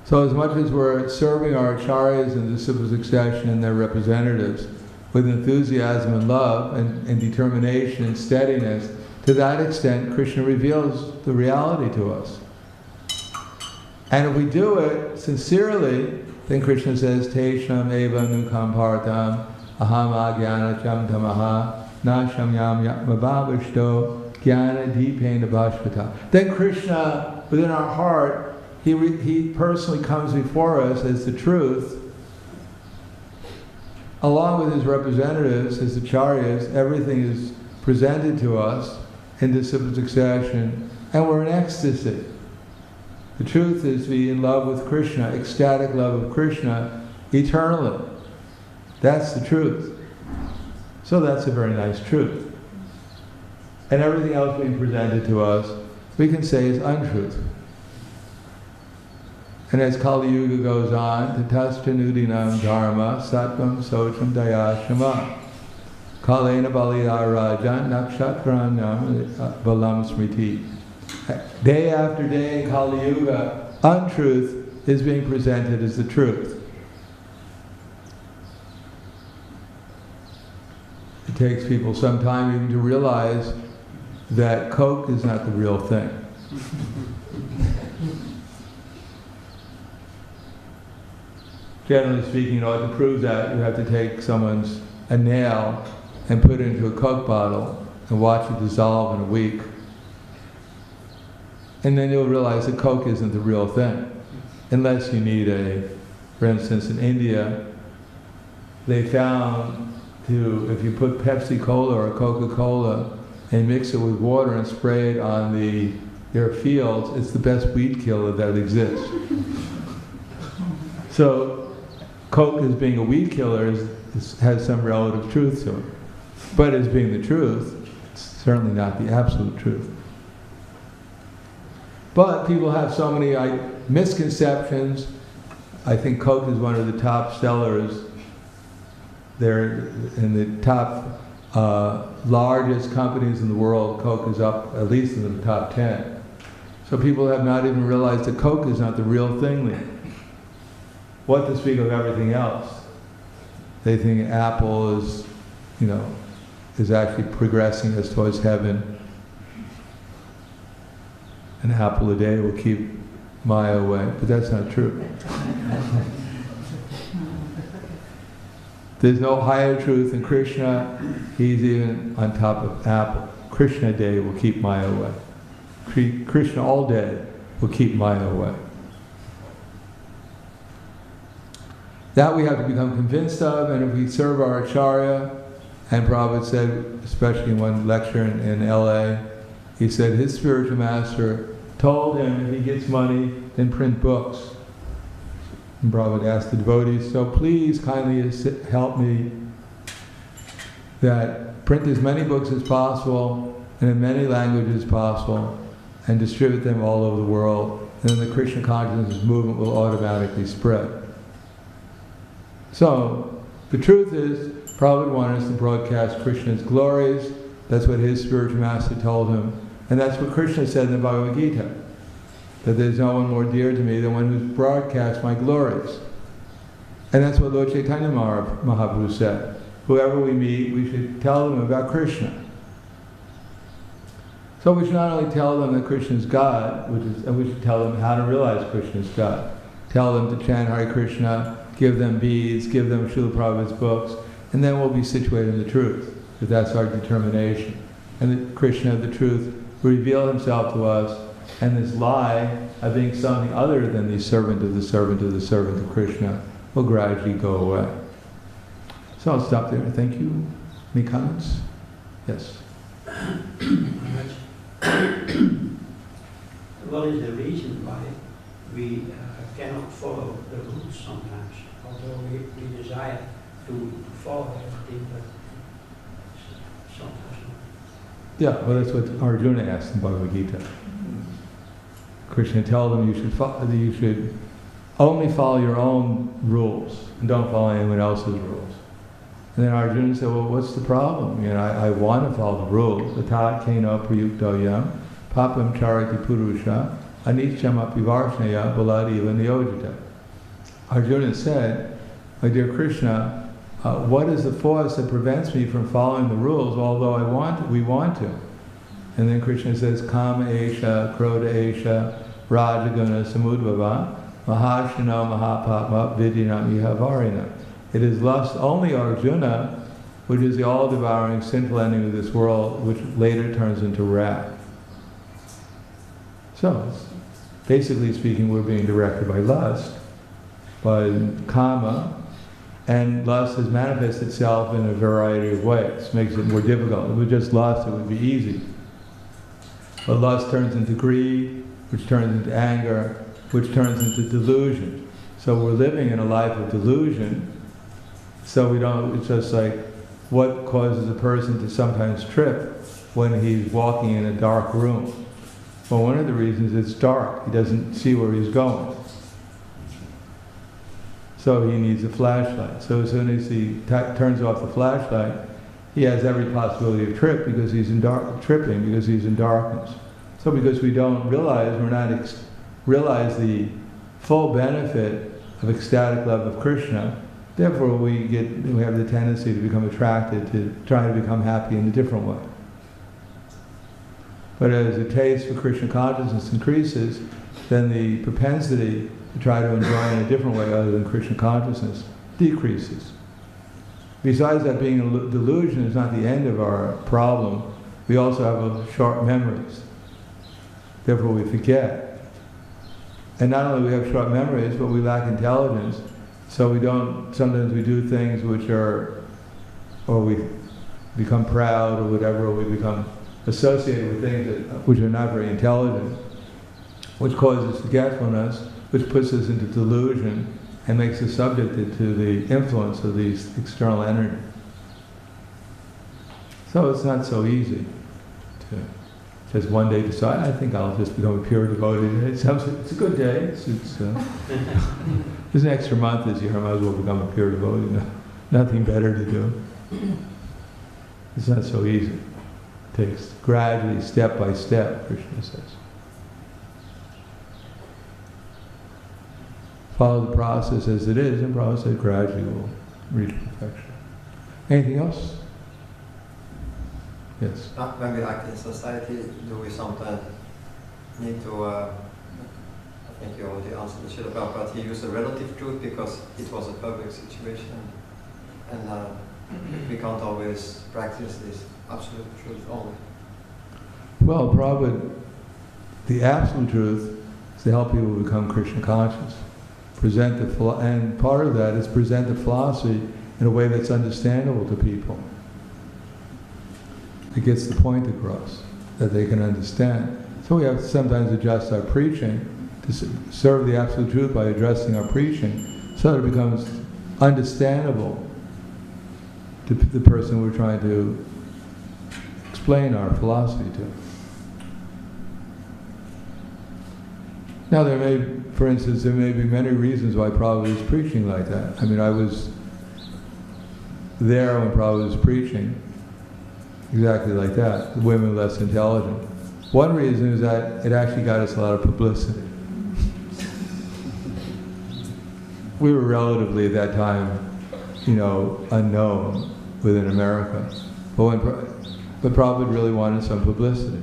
So as much as we're serving our acharyas in the disciple succession and their representatives with enthusiasm and love and determination and steadiness, to that extent Krishna reveals the reality to us. And if we do it sincerely, then Krishna says, Te sham eva nukam partam aham agyana cham tamaha na shamyam mabhavishto jnana dipena bhashvata. Then Krishna, within our heart, He personally comes before us as the truth, along with his representatives, his acharyas. Everything is presented to us in disciple succession, and we're in ecstasy. The truth is to be in love with Krishna, ecstatic love of Krishna, eternally. That's the truth. So that's a very nice truth. And everything else being presented to us, we can say is untruth. And as Kali Yuga goes on, tatascha nudinam dharma sattvam socham dayashama kalena balida rajan nakshakranam balam smriti. Day after day in Kali Yuga, untruth is being presented as the truth. It takes people some time even to realize that Coke is not the real thing. Generally speaking, to prove that, you have to take a nail and put it into a Coke bottle and watch it dissolve in a week. And then you'll realize that Coke isn't the real thing. Unless you need for instance in India, they found if you put Pepsi Cola or Coca-Cola and mix it with water and spray it on their fields, it's the best weed killer that exists. So Coke as being a weed killer has some relative truth to it. But as being the truth, it's certainly not the absolute truth. But people have so many misconceptions. I think Coke is one of the top sellers. They're in the top largest companies in the world. Coke is up at least in the top 10. So people have not even realized that Coke is not the real thing there. What to speak of everything else? They think Apple is actually progressing us towards heaven. An apple a day will keep Maya away, but that's not true. There's no higher truth in Krishna. He's even on top of Apple. Krishna day will keep Maya away. Krishna all day will keep Maya away. That we have to become convinced of, and if we serve our acharya, and Prabhupada said, especially in one lecture in LA, he said his spiritual master told him if he gets money, then print books. And Prabhupada asked the devotees, so please kindly help me that print as many books as possible and in many languages as possible and distribute them all over the world and then the Krishna consciousness movement will automatically spread. So, the truth is, Prabhupada wanted us to broadcast Krishna's glories. That's what his spiritual master told him. And that's what Krishna said in the Bhagavad Gita, that there's no one more dear to me than one who's broadcast my glories. And that's what Lord Chaitanya Mahaprabhu said. Whoever we meet, we should tell them about Krishna. So we should not only tell them that Krishna is God, and we should tell them how to realize Krishna is God. Tell them to chant Hare Krishna, give them beads, give them Srila Prabhupada's books, and then we'll be situated in the truth, if that's our determination. And that Krishna, the truth, will reveal himself to us, and this lie of being something other than the servant of the servant of the servant of Krishna will gradually go away. So I'll stop there. Thank you. Any comments? Yes. What is the reason why we cannot follow the rules sometimes? Although we desire to follow everything, but sometimes not. Yeah, well, that's what Arjuna asked in Bhagavad Gita. Krishna told him you should only follow your own rules and don't follow anyone else's rules. And then Arjuna said, well, what's the problem? I want to follow the rules. Atat keno prayuktoyam papam charati purusha anicham apivarshnaya baladiva niyojita. Arjuna said, my dear Krishna, what is the force that prevents me from following the rules, although we want to? And then Krishna says, Kama esha, Krodha esha, Rajaguna samudvava, Mahashino mahapapa vidyinam ihavarina. It is lust only, Arjuna, which is the all-devouring sinful enemy of this world, which later turns into wrath. So, basically speaking, we're being directed by lust, by kama, and lust has manifested itself in a variety of ways, makes it more difficult. If it was just lust, it would be easy. But lust turns into greed, which turns into anger, which turns into delusion. So we're living in a life of delusion, so it's just like, what causes a person to sometimes trip when he's walking in a dark room? Well, one of the reasons it's dark. He doesn't see where he's going. So he needs a flashlight. So as soon as he turns off the flashlight, he has every possibility of tripping because he's in darkness. So because we don't realize, we're not realize the full benefit of ecstatic love of Krishna, therefore we have the tendency to become attracted to try to become happy in a different way. But as the taste for Krishna consciousness increases, then the propensity to try to enjoy in a different way other than Krishna consciousness decreases. Besides that, being a delusion is not the end of our problem. We also have short memories. Therefore we forget. And not only we have short memories, but we lack intelligence. So sometimes we do things or we become proud or whatever, or we become associated with things which are not very intelligent, which causes forgetfulness, which puts us into delusion and makes us subjected to the influence of these external energies. So it's not so easy to just one day decide, I think I'll just become a pure devotee. It's a good day. There's an extra month this year, I might as well become a pure devotee. Nothing better to do. It's not so easy. It takes gradually, step by step, Krishna says. Follow the process as it is, and Prabhupada said gradually will reach perfection. Anything else? Yes. When we act in society, do we sometimes need to, I think you already answered the Srila Prabhupada, he used a relative truth because it was a public situation, and we can't always practice this absolute truth only. Well, Prabhupada, the absolute truth is to help people become Krishna conscious. And part of that is present the philosophy in a way that's understandable to people. It gets the point across, that they can understand. So we have to sometimes adjust our preaching to serve the absolute truth by addressing our preaching, so that it becomes understandable to the person we're trying to explain our philosophy to. Now there may, for instance, there may be many reasons why Prabhupada is preaching like that. I mean, I was there when Prabhupada was preaching, exactly like that, the women less intelligent. One reason is that it actually got us a lot of publicity. We were relatively at that time, unknown within America. But Prabhupada really wanted some publicity.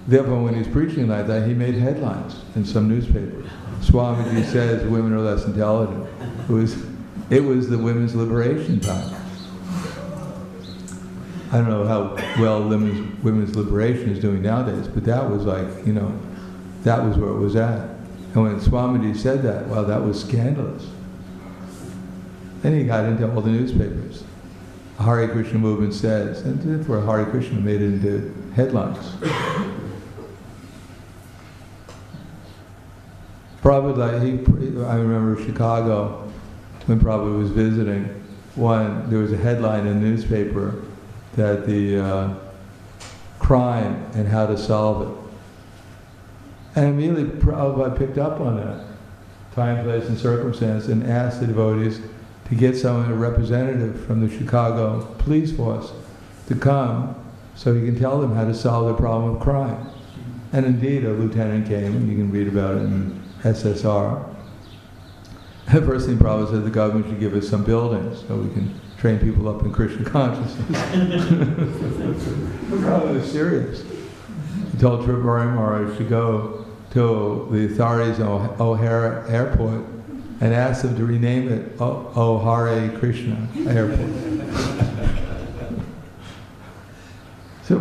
Therefore, when he's preaching like that, he made headlines in some newspapers. Swamiji says women are less intelligent. It was the women's liberation time. I don't know how well women's liberation is doing nowadays, but that was like, that was where it was at. And when Swamiji said that, well, that was scandalous. Then he got into all the newspapers. The Hare Krishna movement says, and therefore Hare Krishna made it into headlines. Prabhupada, I remember Chicago, when Prabhupada was visiting, there was a headline in the newspaper that the crime and how to solve it. And immediately Prabhupada picked up on that, time, place, and circumstance, and asked the devotees to get a representative from the Chicago police force to come so he can tell them how to solve the problem of crime. And indeed, a lieutenant came, and you can read about it in SSR. The first thing Prabhupada said, the government should give us some buildings so we can train people up in Krishna consciousness. Prabhupada was serious. He told Trivandrum Maharaj to go to the authorities in O'Hare Airport and ask them to rename it Hare Krishna Airport. So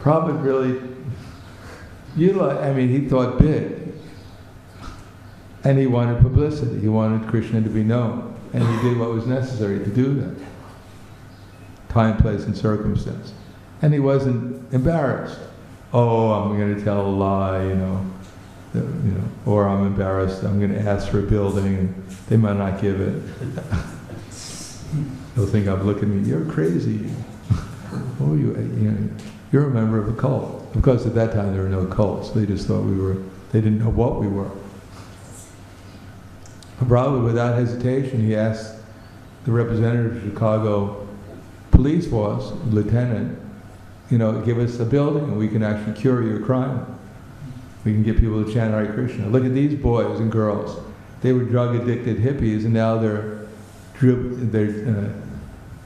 Prabhupada really he thought big. And he wanted publicity. He wanted Krishna to be known. And he did what was necessary to do that. Time, place, and circumstance. And he wasn't embarrassed. Oh, I'm going to tell a lie, or I'm embarrassed, I'm going to ask for a building, and they might not give it. They'll think I'm looking at me, you're crazy. Oh, you're a member of a cult. Of course, at that time there were no cults. They just thought they didn't know what we were. Prabhupada, without hesitation, he asked the representative of Chicago police force, lieutenant, give us a building and we can actually cure your crime. We can get people to chant Hare Krishna. Look at these boys and girls. They were drug-addicted hippies, and now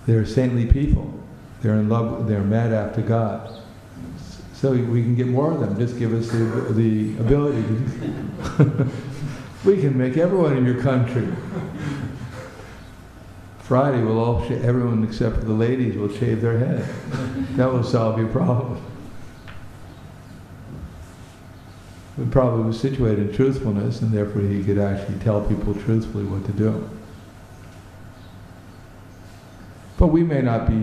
they're saintly people. They're in love. They're mad after God. So we can get more of them. Just give us the ability to. We can make everyone in your country. Friday, everyone except for the ladies will shave their head. That will solve your problem. But Prabhupada was situated in truthfulness, and therefore he could actually tell people truthfully what to do. But we may not be,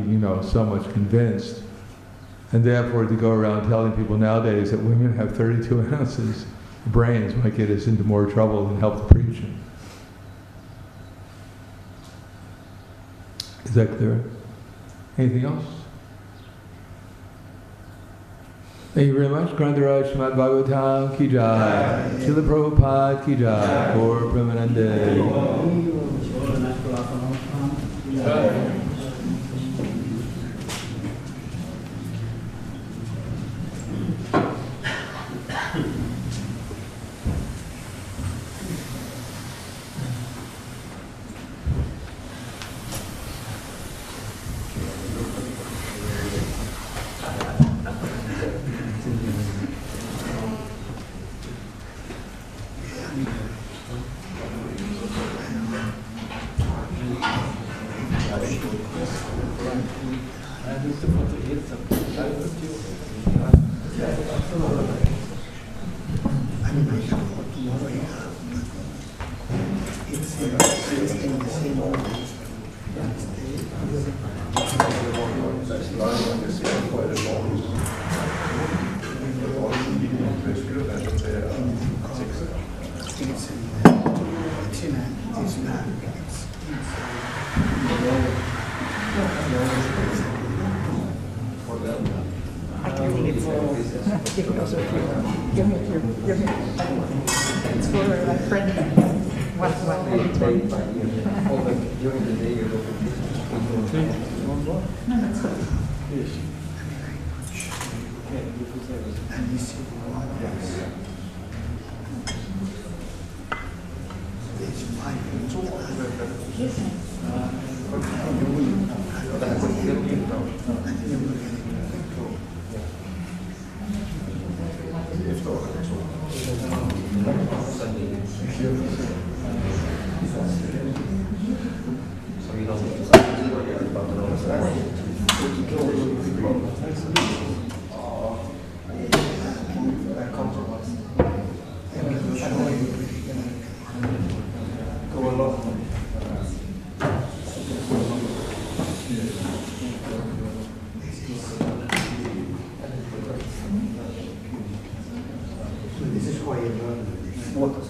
so much convinced, and therefore to go around telling people nowadays that women have 32 ounces of brains might get us into more trouble than help the preaching. Is that clear? Anything else? Thank you very much. Grantaraj Srimad Bhagavatam ki jai. Srila Prabhupada ki jai. Or Brahmanande. Give me. It's for a friend. What? During the day you look at No, that's good. So you don't worry about the wrong side. Go along. This is why you learn what is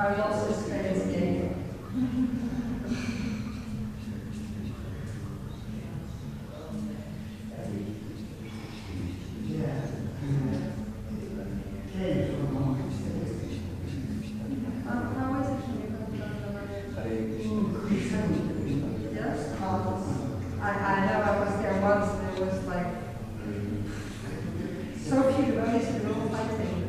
I also experienced gay. How is it when you come from the Yes, I know I was there once and it was like so few devotees in the room fighting.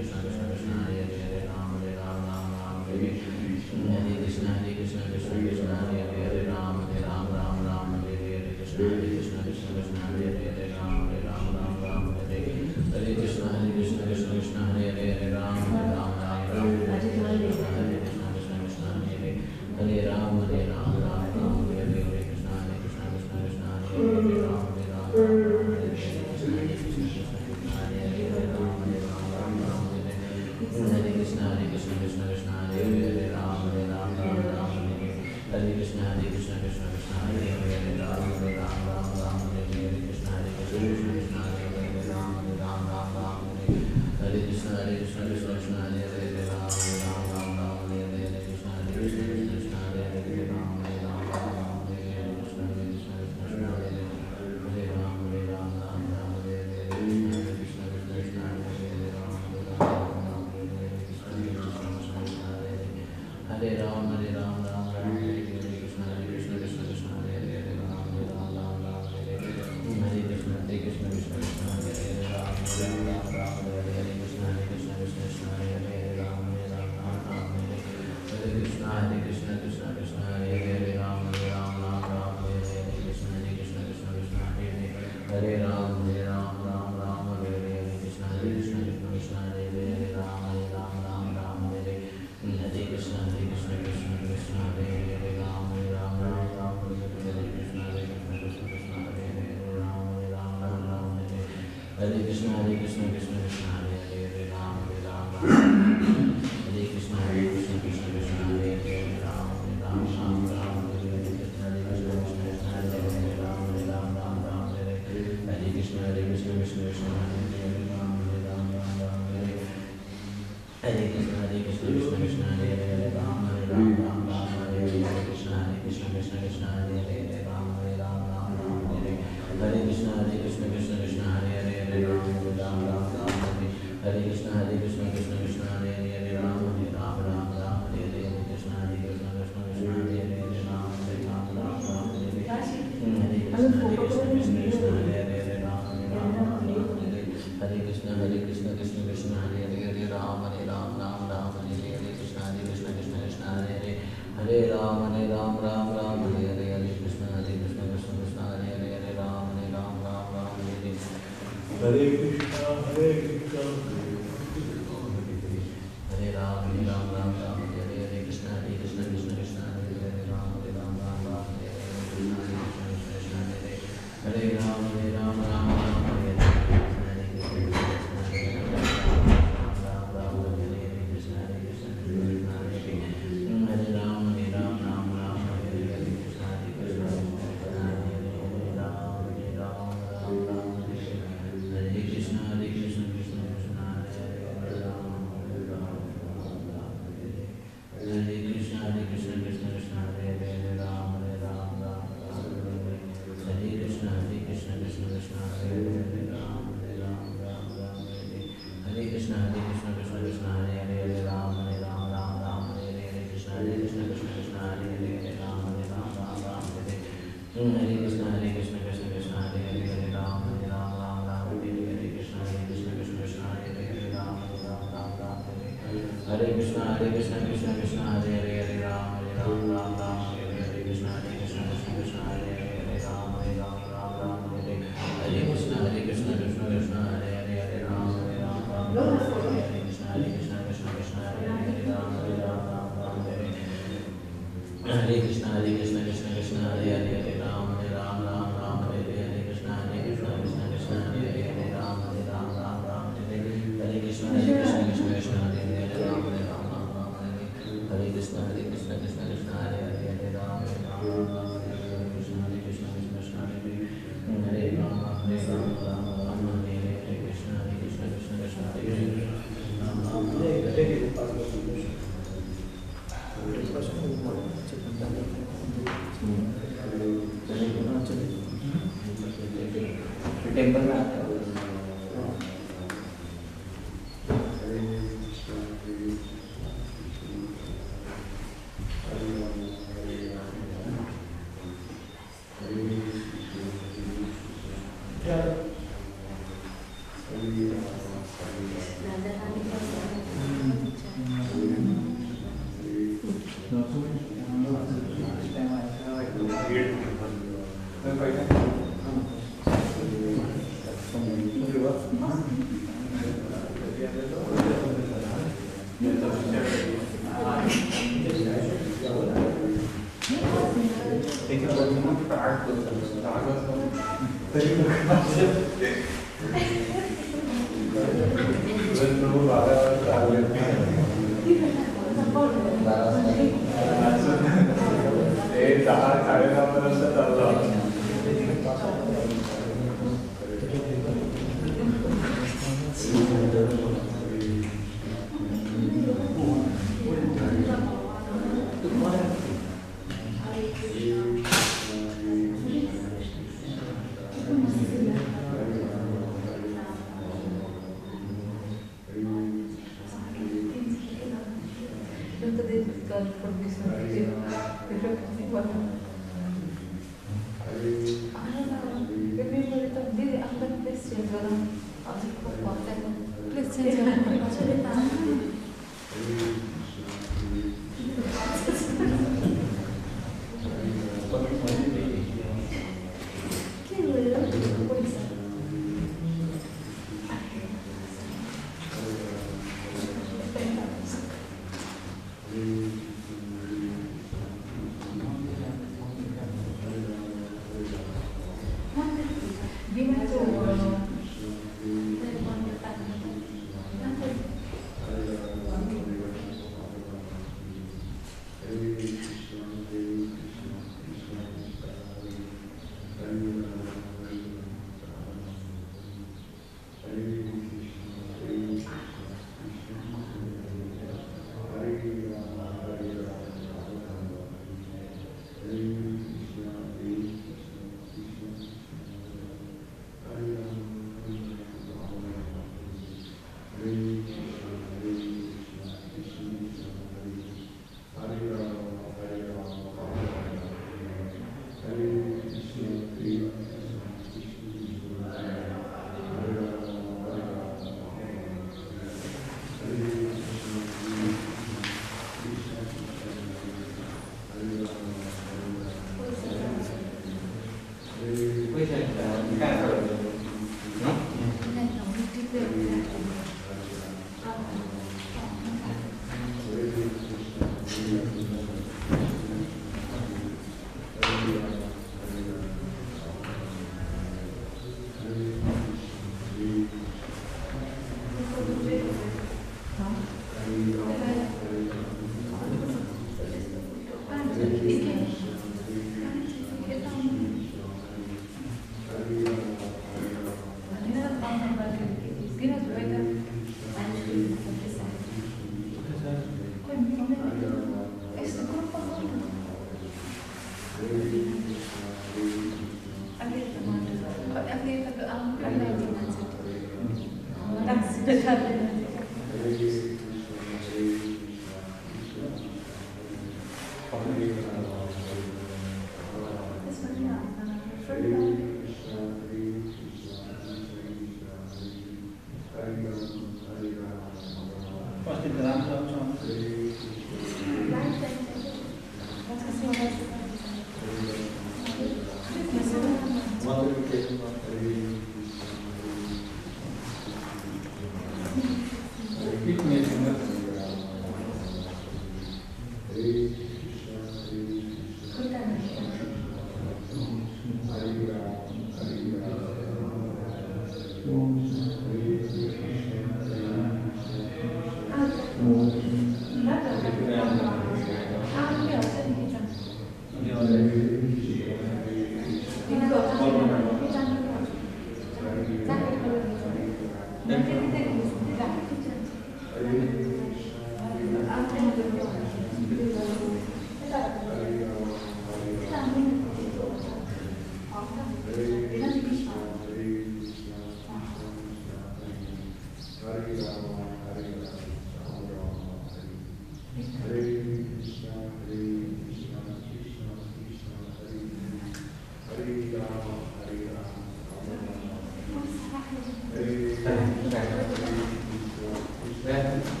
Hare